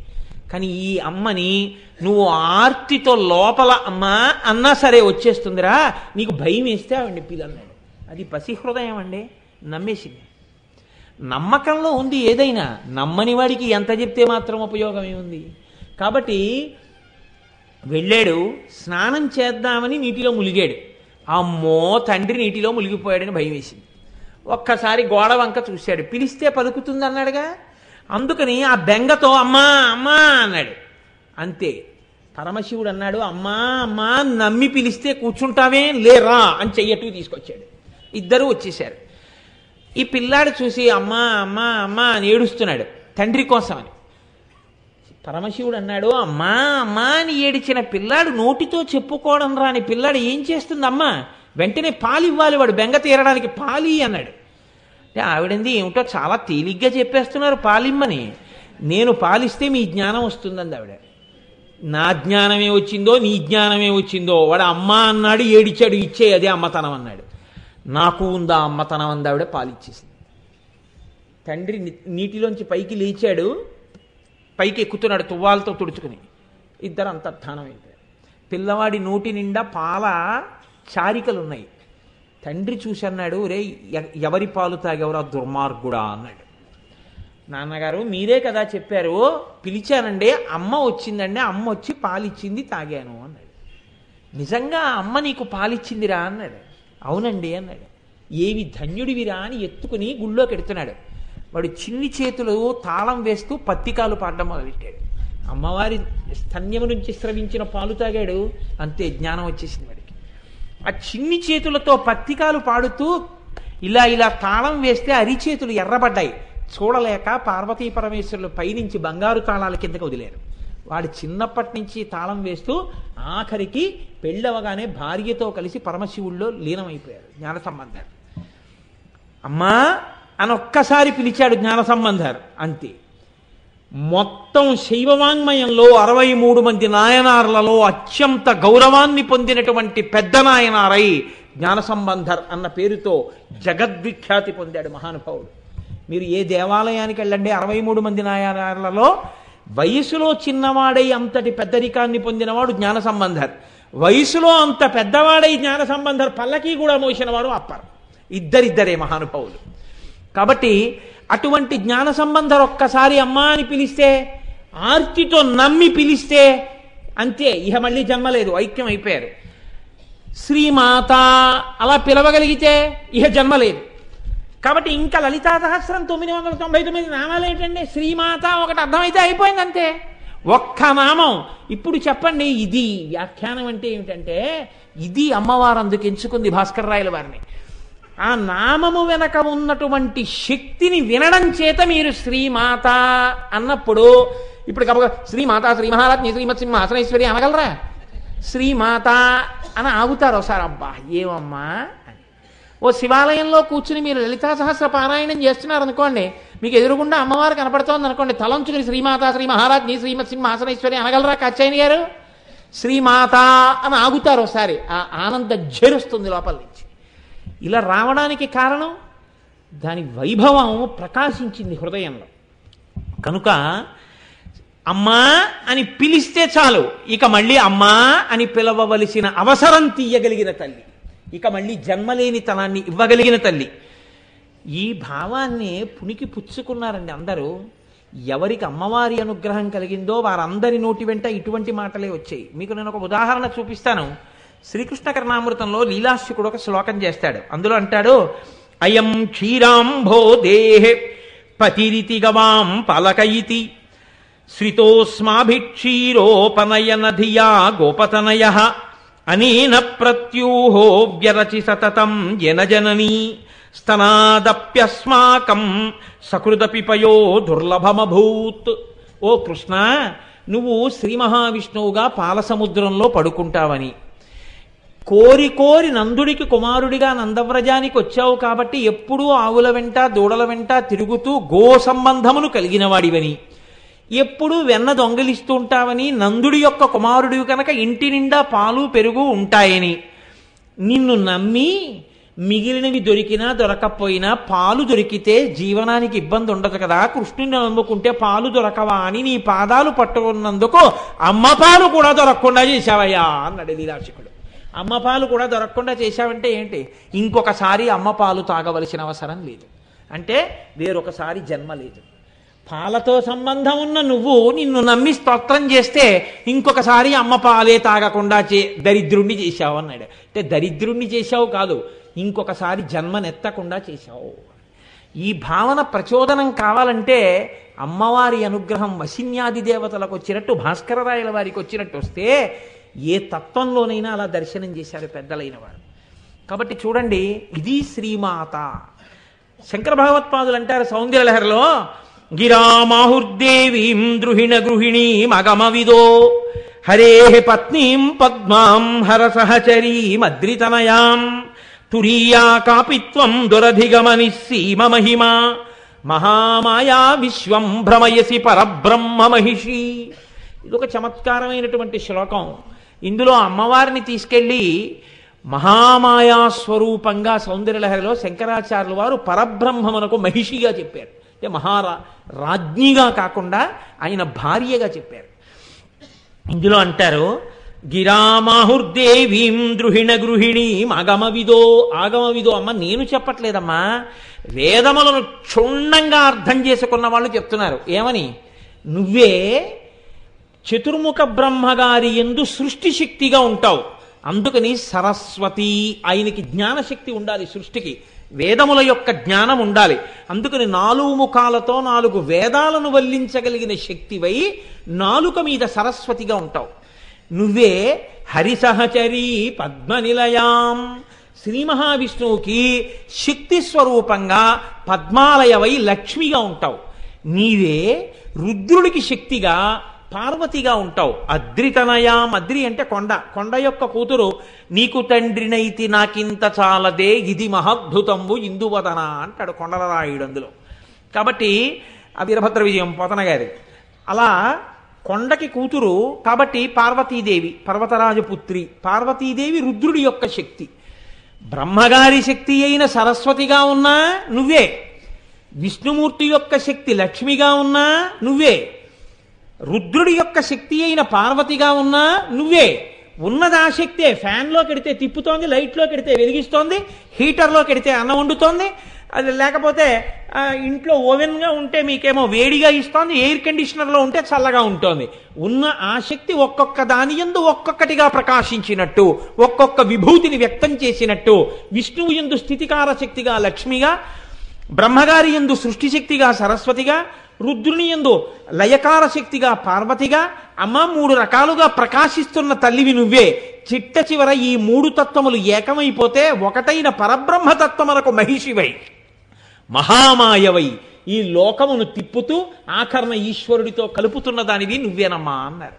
Speaker 1: కానీ ఈ అమ్మని నువ్వు ఆర్తితో లోపల అమ్మా అన్నా సరే వచ్చేస్తుందిరా. నీకు భయం వేస్తే ఆవిడ్ని పిలన్నాడు. అది పసి హృదయం అండి, నమ్మేసింది. నమ్మకంలో ఉంది ఏదైనా. నమ్మని వాడికి ఎంత చెప్తే మాత్రం ఉపయోగం ఏముంది? కాబట్టి వెళ్ళాడు, స్నానం చేద్దామని నీటిలో ములిగాడు. అమ్మో తండ్రి నీటిలో మునిగిపోయాడని భయం వేసింది. ఒక్కసారి గోడ వంక చూశాడు, పిలిస్తే పలుకుతుంది అన్నాడుగా, అందుకని ఆ బెంగతో అమ్మా అమ్మా అన్నాడు. అంతే, పరమశివుడు అన్నాడు అమ్మా అమ్మా నమ్మి పిలిస్తే కూర్చుంటావే లేరా అని చెయ్యట్టుకు తీసుకొచ్చాడు. ఇద్దరూ వచ్చేశారు. ఈ పిల్లాడు చూసి అమ్మా అమ్మా అమ్మా అని ఏడుస్తున్నాడు తండ్రి కోసమని. పరమశివుడు అన్నాడు అమ్మా అమ్మా అని ఏడిచిన పిల్లాడు నోటితో చెప్పుకోవడం రాని పిల్లాడు ఏం చేస్తుంది అమ్మా? వెంటనే పాలు ఇవ్వాలి, వాడు బెంగ తీరడానికి పాలి అన్నాడు. అంటే ఆవిడంది ఏమిటో చాలా తేలిగ్గా చెప్పేస్తున్నారు పాలిమ్మని. నేను పాలిస్తే మీ జ్ఞానం వస్తుందంది ఆవిడ. నా జ్ఞానమే వచ్చిందో నీ జ్ఞానమే వచ్చిందో, వాడు అమ్మా అన్నాడు ఏడిచాడు, ఇచ్చే అదే అమ్మతనం అన్నాడు. నాకు ఉందా అమ్మతనం అంది ఆవిడ, పాలిచ్చేసింది. తండ్రి నీటిలోంచి పైకి లేచాడు, పైకి ఎక్కుతున్నాడు తువ్వాలతో తుడుచుకుని. ఇద్దరు అంతర్ధానం అయిపోయారు. పిల్లవాడి నోటి నిండా పాల చారికలు ఉన్నాయి. తండ్రి చూసి అన్నాడు, రే ఎవరి పాలు తాగెవరా దుర్మార్గుడా అన్నాడు. నాన్నగారు మీరే కదా చెప్పారు, పిలిచానండి, అమ్మ వచ్చిందండి, అమ్మ వచ్చి పాలిచ్చింది తాగాను అన్నాడు. నిజంగా అమ్మ నీకు పాలిచ్చిందిరా అన్నాడు. అవునండి అన్నాడు. ఏవి ధన్యుడివిరా అని ఎత్తుకుని గుళ్ళోకి ఎడుతున్నాడు. వాడు చిన్ని చేతులు తాళం వేస్తూ పత్తికాలు పాడడం మొదలెట్టాడు. అమ్మవారి స్తన్యము నుంచి స్రవించిన పాలు తాగాడు, అంతే జ్ఞానం వచ్చేసింది వాడికి. ఆ చిన్ని చేతులతో పత్తికాలు పాడుతూ ఇలా ఇలా తాళం వేస్తే అరిచేతులు ఎర్రబడ్డాయి. చూడలేక పార్వతీ పరమేశ్వరులు పైనుంచి బంగారు తాళాల కిందకి వదిలేరు. వాడు చిన్నప్పటి నుంచి తాళం వేస్తూ ఆఖరికి పెళ్ళవగానే భార్యతో కలిసి పరమశివుల్లో లీనమైపోయాడు జ్ఞాన సంబంధర్. అమ్మా అని ఒక్కసారి పిలిచాడు జ్ఞాన సంబంధర్, అంతే. మొత్తం శైవవాంగ్మయంలో 63 మంది నాయనార్లలో అత్యంత గౌరవాన్ని పొందినటువంటి పెద్ద నాయనారై జ్ఞాన సంబంధర్ అన్న పేరుతో జగద్విఖ్యాతి పొందాడు మహానుభావుడు. మీరు ఏ దేవాలయానికి వెళ్ళండి, 63 మంది నాయనార్లలో వయసులో చిన్నవాడై అంతటి పెద్దరికాన్ని పొందినవాడు జ్ఞాన సంబంధర్. వయసులో అంత పెద్దవాడై జ్ఞాన సంబంధర్ పల్లకి కూడా మోసిన వాడు అప్పర్. ఇద్దరిద్దరే మహానుభావులు. కాబట్టి అటువంటి జ్ఞాన సంబంధర్ ఒక్కసారి అమ్మా అని పిలిస్తే, ఆర్తితో నమ్మి పిలిస్తే అంతే, ఇహ మళ్ళీ జన్మలేదు, ఐక్యం అయిపోయారు. శ్రీమాత అలా పిలవగలిగితే ఇహ జన్మలేదు. కాబట్టి ఇంకా లలితా సహస్రం 999 నామాలు ఏంటండి? శ్రీమాత ఒకటి అర్థమైతే అయిపోయింది అంతే. ఒక్క నామం. ఇప్పుడు చెప్పండి, ఇది వ్యాఖ్యానం అంటే ఏమిటంటే, ఇది అమ్మవారు అందుకు ఎంచుకుంది భాస్కర్ రాయల వారిని. ఆ నామము వెనక ఉన్నటువంటి శక్తిని వినడం చేత మీరు శ్రీమాత అన్నప్పుడు, ఇప్పుడు కనుక శ్రీమాత శ్రీ మహారాజ్ని శ్రీమత్ సింహాసనేశ్వరి అనగలరా? శ్రీమాత అని ఆగుతారు ఒకసారి. అబ్బా ఏమమ్మా అని. ఓ శివాలయంలో కూర్చుని మీరు లలితా సహస్ర పారాయణం చేస్తున్నారు అనుకోండి, మీకు ఎదురుగుండా అమ్మవారు కనపడుతోంది అనుకోండి, తలంచుకుని శ్రీమాత శ్రీ మహారాజ్ని శ్రీమత్ సింహాసనేశ్వరి అనగలరా కాచాయని గారు? శ్రీమాత అని ఆగుతారు ఒకసారి. ఆ ఆనంద జరుస్తుంది లోపల నుంచి. ఇలా రావడానికి కారణం దాని వైభవం ప్రకాశించింది హృదయంలో. కనుక అమ్మా అని పిలిస్తే చాలు, ఇక మళ్ళీ అమ్మా అని పిలవవలసిన అవసరం తీయగలిగిన తల్లి, ఇక మళ్ళీ జన్మలేనితనాన్ని ఇవ్వగలిగిన తల్లి. ఈ భావాన్ని పునికి పుచ్చుకున్నారండి అందరూ. ఎవరికి అమ్మవారి అనుగ్రహం కలిగిందో వారందరి నోటి వెంట ఇటువంటి మాటలే వచ్చాయి. మీకు నేను ఒక ఉదాహరణ చూపిస్తాను. శ్రీకృష్ణ కర్ణామృతంలో లీలాశుకుడు ఒక శ్లోకం చేస్తాడు. అందులో అంటాడు, అయం క్షీరాంభో దేహే పతిరితి గవాం పలకయితి శ్రితోస్మాభిక్షీరోపనయన ధియా గోపతనయ అనేన ప్రత్యూహో వ్యరచి సతతం జనజననీ స్తనాదప్యస్మాకం సకృదపి పయో దుర్లభమభూత్. ఓ కృష్ణ, నువ్వు శ్రీ మహావిష్ణువుగా పాలసముద్రంలో పడుకుంటావని కోరి కోరి నందుడికి కుమారుడిగా నందవ్రజానికి వచ్చావు కాబట్టి ఎప్పుడూ ఆవుల వెంట దూడల వెంట తిరుగుతూ గో సంబంధమును కలిగిన వాడివని, ఎప్పుడూ వెన్న దొంగిలిస్తూ ఉంటావని, నందుడి యొక్క కుమారుడివి కనుక ఇంటి నిండా పాలు పెరుగు ఉంటాయని నిన్ను నమ్మి మిగిలినవి దొరికినా దొరకపోయినా పాలు దొరికితే జీవనానికి ఇబ్బంది ఉండదు కదా, కృష్ణుని నమ్ముకుంటే పాలు దొరకవా అని నీ పాదాలు పట్టుకున్నందుకు అమ్మ పాలు కూడా దొరకకుండా చేశావయ్యా అన్నాడు లీలాశకుడు. అమ్మ పాలు కూడా దొరకకుండా చేశావంటే ఏంటి? ఇంకొకసారి అమ్మ పాలు తాగవలసిన అవసరం లేదు, అంటే వేరొకసారి జన్మ లేదు. పాలతో సంబంధం ఉన్న నువ్వు నిన్ను నమ్మి స్తోత్రం చేస్తే ఇంకొకసారి అమ్మ పాలే తాగకుండా దరిద్రుణ్ణి చేశావు అన్నాడు. అంటే దరిద్రుణ్ణి చేశావు కాదు, ఇంకొకసారి జన్మనెత్తకుండా చేశావు. ఈ భావన ప్రచోదనం కావాలంటే అమ్మవారి అనుగ్రహం వశిన్యాది దేవతలకు వచ్చినట్టు భాస్కర రాయల వారికి వచ్చినట్టు వస్తే ఏ తత్వంలోనైనా అలా దర్శనం చేశారు పెద్దలైన వారు. కాబట్టి చూడండి, ఇది శ్రీమాత. శంకర భగవత్పాదులు అంటారు సౌందర్యలహరిలో, గిరామాహుర్దేవీం ద్రుహిణ గృహిణీం అగమవిదో హరే పత్నీం పద్మాం హర సహచరీం అద్రితనయాం తురీయా కాపిత్వం దురధిగమని సీమ మహిమా మహామాయా విశ్వం భ్రమయసి పరబ్రహ్మ మహిషి. ఇదొక చమత్కారమైనటువంటి శ్లోకం. ఇందులో అమ్మవారిని తీసుకెళ్ళి మహామాయా స్వరూపంగా సౌందర్యలహరిలో శంకరాచార్యుల వారు పరబ్రహ్మమునకు మహిషిగా చెప్పారు. అంటే రాజ్ఞిగా కాకుండా ఆయన భార్యగా చెప్పారు. ఇందులో అంటారు, గిరామాహుర్దేవీం ద్రుహిణ గృహిణీం ఆగమవిదో. ఆగమవిదో అమ్మ నేను చెప్పట్లేదమ్మా, వేదములను క్షుణ్ణంగా అర్థం చేసుకున్న వాళ్ళు చెప్తున్నారు. ఏమని? నువ్వే చతుర్ముఖ బ్రహ్మగారి యందు సృష్టి శక్తిగా ఉంటావు. అందుకని సరస్వతి, ఆయనకి జ్ఞానశక్తి ఉండాలి, సృష్టికి వేదముల యొక్క జ్ఞానం ఉండాలి. అందుకని 4 ముఖాలతో 4 వేదాలను వల్లించగలిగిన శక్తివై నాలుక మీద సరస్వతిగా ఉంటావు. నువ్వే హరిసహచరీ పద్మనిలయాం, శ్రీ మహావిష్ణువుకి శక్తి స్వరూపంగా పద్మాలయవై లక్ష్మిగా ఉంటావు. నీవే రుద్రుడికి శక్తిగా పార్వతిగా ఉంటావు. అద్రితనయాం, అద్రి అంటే కొండ, కొండ యొక్క కూతురు. నీకు తండ్రినైతి నాకింత చాలదే ఇది మహద్భుతంబు ఇందువదన అంటాడు కొండలరాయుడు అందులో. కాబట్టి ఆ వీరభద్ర విజయం పోతన గారి అలా కొండకి కూతురు కాబట్టి పార్వతీదేవి, పర్వతరాజపుత్రి పార్వతీదేవి రుద్రుడి యొక్క శక్తి. బ్రహ్మగారి శక్తి అయిన సరస్వతిగా ఉన్నా నువ్వే, విష్ణుమూర్తి యొక్క శక్తి లక్ష్మిగా ఉన్నా నువ్వే, రుద్రుడి యొక్క శక్తి అయిన పార్వతిగా ఉన్నా నువ్వే. ఉన్నది ఆ శక్తే. ఫ్యాన్లో కెడితే తిప్పుతోంది, లైట్లో కెడితే వెలిగిస్తోంది, హీటర్లో కెడితే అన్నం వండుతోంది, అది లేకపోతే ఇంట్లో ఓవెన్గా ఉంటే మీకేమో వేడిగా ఇస్తోంది, ఎయిర్ కండిషనర్లో ఉంటే చల్లగా ఉంటుంది. ఉన్న ఆ శక్తి ఒక్కొక్క దాని యందు ఒక్కొక్కటిగా ప్రకాశించినట్టు, ఒక్కొక్క విభూతిని వ్యక్తం చేసినట్టు విష్ణువు యందు స్థితికార శక్తిగా లక్ష్మిగా, బ్రహ్మగారి యందు సృష్టి శక్తిగా సరస్వతిగా, రుద్రుని యందు లయకార శక్తిగా పార్వతిగా, అమ్మ 3 రకాలుగా ప్రకాశిస్తున్న తల్లివి నువ్వే. చిట్ట చివర ఈ 3 తత్వములు ఏకమైపోతే ఒకటైన పరబ్రహ్మతత్వములకు మహిషివై మహామాయవై ఈ లోకమును తిప్పుతూ ఆఖరణ ఈశ్వరుడితో కలుపుతున్న దానివి నువ్వేనమ్మా అన్నారు.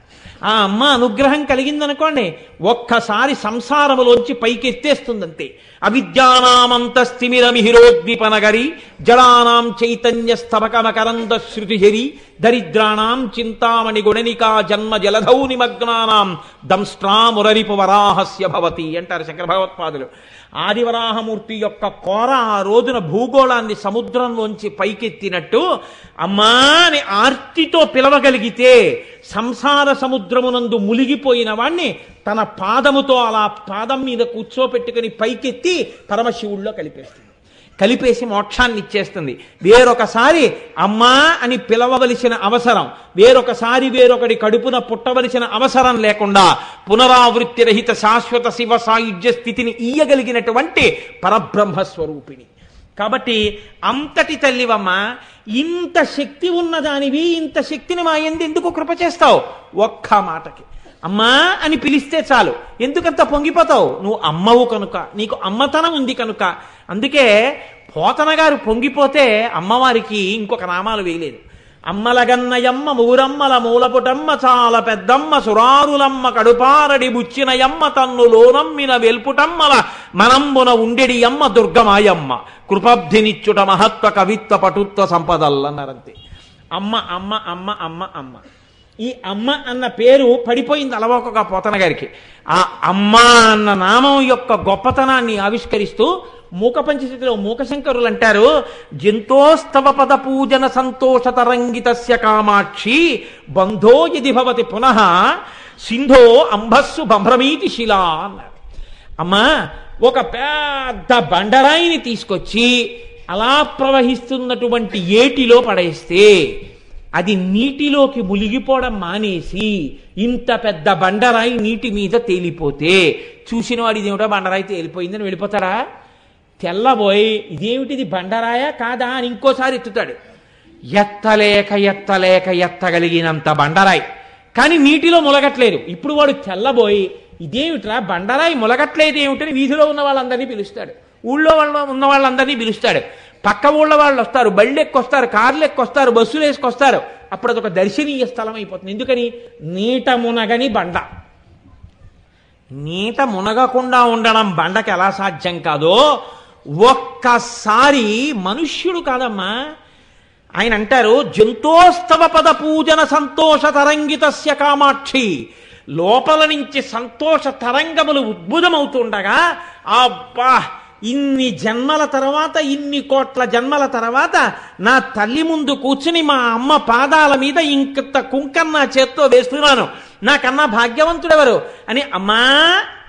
Speaker 1: ఆ అమ్మ అనుగ్రహం కలిగిందనుకోండి, ఒక్కసారి సంసారములోంచి పైకెత్తేస్తుందంతే. అవిద్యానామంతస్తిమిరమిహిరోద్విపనగరి జడానాం చైతన్య స్తవకమకరంద శృతిహరి దరిద్రాణం చింతామణి గుణనికా జన్మ జలధౌ నిమగ్నానాం దంష్ట్రామురరిపు వరాహస్య భవతి అంటారు శంకర భగవత్పాదులు. ఆదివరాహమూర్తి యొక్క కోర ఆ రోజున భూగోళాన్ని సముద్రంలోంచి పైకెత్తినట్టు అమ్మా అని ఆర్తితో పిలవగలిగితే సంసార సముద్రమునందు మునిగిపోయిన వాణ్ణి తన పాదముతో అలా పాదం మీద కూర్చోపెట్టుకుని పైకెత్తి పరమశివుల్లో కలిపేసి మోక్షాన్ని ఇచ్చేస్తుంది. వేరొకసారి అమ్మా అని పిలవవలసిన అవసరం, వేరొకసారి వేరొకటి కడుపున పుట్టవలసిన అవసరం లేకుండా పునరావృత్తి రహిత శాశ్వత శివ సాయుధ్య స్థితిని ఇయ్యగలిగినటువంటి పరబ్రహ్మస్వరూపిణి. కాబట్టి అంతటి తల్లివమ్మ, ఇంత శక్తి ఉన్నదానివి, ఇంత శక్తిని మా యందు ఎందుకు కృప చేస్తావు? ఒక్క మాటకి అమ్మా అని పిలిస్తే చాలు. ఎందుకంత పొంగిపోతావు? నువ్వు అమ్మవు కనుక, నీకు అమ్మతనం ఉంది కనుక. అందుకే పోతన గారు పొంగిపోతే అమ్మవారికి ఇంకొక నామాలు వేయలేదు. అమ్మలగన్నయమ్మ మూరమ్మల మూలపుటమ్మ చాలా పెద్దమ్మ సురారులమ్మ కడుపారడి బుచ్చినయమ్మ తన్ను లోనమ్మిన వెల్పుటమ్మల మనంబున ఉండెడి అమ్మ దుర్గమాయమ్మ కృపబ్ధినిచ్చుట మహత్వ కవిత్వ పటుత్వ సంపదల్లన్నారంతే. అమ్మ అమ్మ అమ్మ అమ్మ అమ్మ. ఈ అమ్మ అన్న పేరు పడిపోయింది అలవోకగా పోతన గారికి. ఆ అమ్మ అన్న నామం యొక్క గొప్పతనాన్ని ఆవిష్కరిస్తూ మూక పంచశతిలో మూకశంకరులు అంటారు, జంతోస్తవ పద పూజన సంతోష తరంగితస్య కామాక్షి బంధో యది భవతి పునః సింధో అంబస్సు బంభ్రమీతి శిలా అన్నారు. అమ్మా, ఒక పెద్ద బండరాయిని తీసుకొచ్చి అలా ప్రవహిస్తున్నటువంటి ఏటిలో పడేస్తే అది నీటిలోకి మునిగిపోవడం మానేసి ఇంత పెద్ద బండరాయి నీటి మీద తేలిపోతే చూసిన వాడు ఇదేమిటో బండరాయి తేలిపోయిందని వెళ్ళిపోతారా? తెల్లబోయి ఇదేమిటిది బండరాయా కాదా అని ఇంకోసారి ఎత్తుతాడు. ఎత్తలేక ఎత్తలేక ఎత్తగలిగినంత బండరాయి, కానీ నీటిలో ములగట్లేదు. ఇప్పుడు వాడు తెల్లబోయి ఇదేమిట్రా బండరాయి ములగట్లేదు ఏమిటని వీధిలో ఉన్న వాళ్ళందరినీ పిలుస్తాడు, ఊళ్ళో ఉన్న వాళ్ళందరినీ పిలుస్తాడు. పక్క ఊళ్ళో వాళ్ళు వస్తారు, బళ్ళు ఎక్కొస్తారు, కార్లు ఎక్కొస్తారు, బస్సులు వేసుకొస్తారు. అప్పుడు అదొక దర్శనీయ స్థలం అయిపోతుంది. ఎందుకని? నీట మునగని బండ. నీట మునగకుండా ఉండడం బండకి ఎలా సాధ్యం కాదో ఒక్కసారి మనుష్యుడు కాదమ్మా. ఆయన అంటారు, జంతోస్తవ పద పూజన సంతోష తరంగితస్య కామాక్షి. లోపల నుంచి సంతోష తరంగములు ఉద్భుతమవుతుండగా అబ్బా, ఇన్ని జన్మల తర్వాత, ఇన్ని కోట్ల జన్మల తర్వాత నా తల్లి ముందు కూర్చుని మా అమ్మ పాదాల మీద ఇంత కుంకం నా చేత్తో వేస్తున్నాను, నాకన్నా భాగ్యవంతుడెవరు అని అమ్మా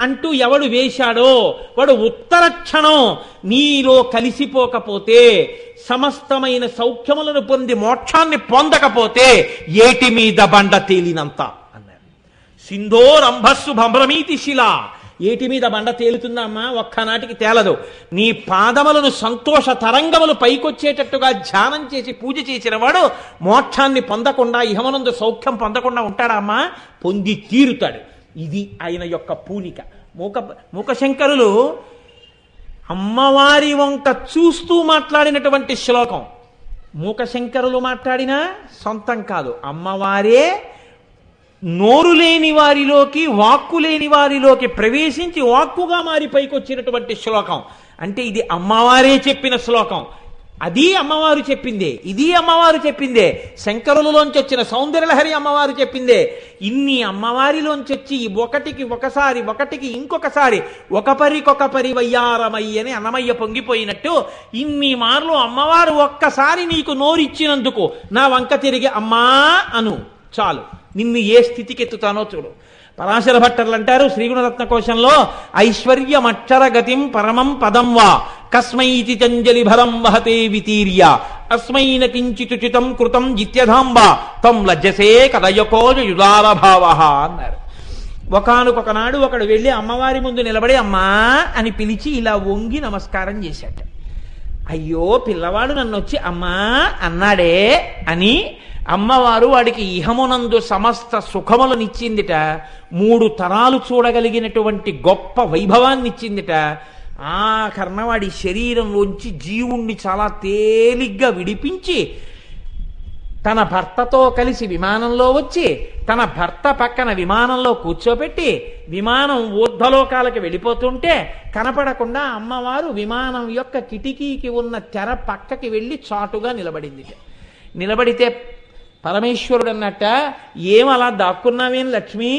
Speaker 1: అంటూ ఎవడు వేశాడో వాడు ఉత్తర క్షణం నీలో కలిసిపోకపోతే, సమస్తమైన సౌఖ్యములను పొంది మోక్షాన్ని పొందకపోతే ఏటి మీద బండ తేలినంత అన్నారు. సింధోరంభస్సు భ్రమీతి శిలా. ఏటి మీద బండ తేలుతుందా అమ్మా? ఒక్కనాటికి తేలదు. నీ పాదములను సంతోష తరంగములు పైకొచ్చేటట్టుగా ధ్యానం చేసి పూజ చేసిన వాడు మోక్షాన్ని పొందకుండా, ఇహమనందు సౌఖ్యం పొందకుండా ఉంటాడా అమ్మా? పొంది తీరుతాడు. ఇది ఆయన యొక్క పూనిక. మూకశంకరులు అమ్మవారి వంక చూస్తూ మాట్లాడినటువంటి శ్లోకం. మూకశంకరులు మాట్లాడినా సొంతం కాదు, అమ్మవారే నోరు లేని వారిలోకి, వాక్కు లేని వారిలోకి ప్రవేశించి వాక్కుగా మారి పైకొచ్చినటువంటి శ్లోకం. అంటే ఇది అమ్మవారే చెప్పిన శ్లోకం. అది అమ్మవారు చెప్పిందే, ఇది అమ్మవారు చెప్పిందే. శంకరులలోంచి వచ్చిన సౌందర్యలహరి అమ్మవారు చెప్పిందే. ఇన్ని అమ్మవారిలోంచి వచ్చి ఒకటికి ఒకసారి, ఒకటికి ఇంకొకసారి, ఒక పరికొకపరి వయ్యారమయ్య అని అన్నమయ్య పొంగిపోయినట్టు ఇన్ని మార్లు అమ్మవారు ఒక్కసారి నీకు నోరిచ్చినందుకు నా వంక తిరిగి అమ్మా అను చాలు, నిన్ను ఏ స్థితికి ఎత్తుతానో చూడు. పరాశర భట్టర్లు అంటారు శ్రీగుణరత్న కోశంలో, ఐశ్వర్యమక్షర గతిం పరమం పదం వా కస్మైతి చంజలి భరం వహతే వితీర్య అస్మైన కించితుచితం కృతం జిత్యధాంబ తం లజ్జసే కదయకోజ యుదారభావ అన్నారు. ఒకనొకనాడు ఒకడు వెళ్ళి అమ్మవారి ముందు నిలబడి అమ్మా అని పిలిచి ఇలా వంగి నమస్కారం చేశాట. అయ్యో పిల్లవాడు నన్ను వచ్చి అమ్మా అన్నాడే అని అమ్మవారు వాడికి ఇహమునందు సమస్త సుఖములనిచ్చిందిట, 3 తరాలు చూడగలిగినటువంటి గొప్ప వైభవాన్నిచ్చిందిట. ఆ కర్ణవాడి శరీరంలోంచి జీవుణ్ణి చాలా తేలిగ్గా విడిపించి తన భర్తతో కలిసి విమానంలో వచ్చి తన భర్త పక్కన విమానంలో కూర్చోబెట్టి విమానం ఊర్ధ్వలోకాలకు వెళ్ళిపోతుంటే కనపడకుండా అమ్మవారు విమానం యొక్క కిటికీకి ఉన్న తెర పక్కకి వెళ్ళి చాటుగా నిలబడింది. నిలబడితే పరమేశ్వరుడు అన్నట్ట, ఏం అలా దాక్కున్నావేం లక్ష్మి,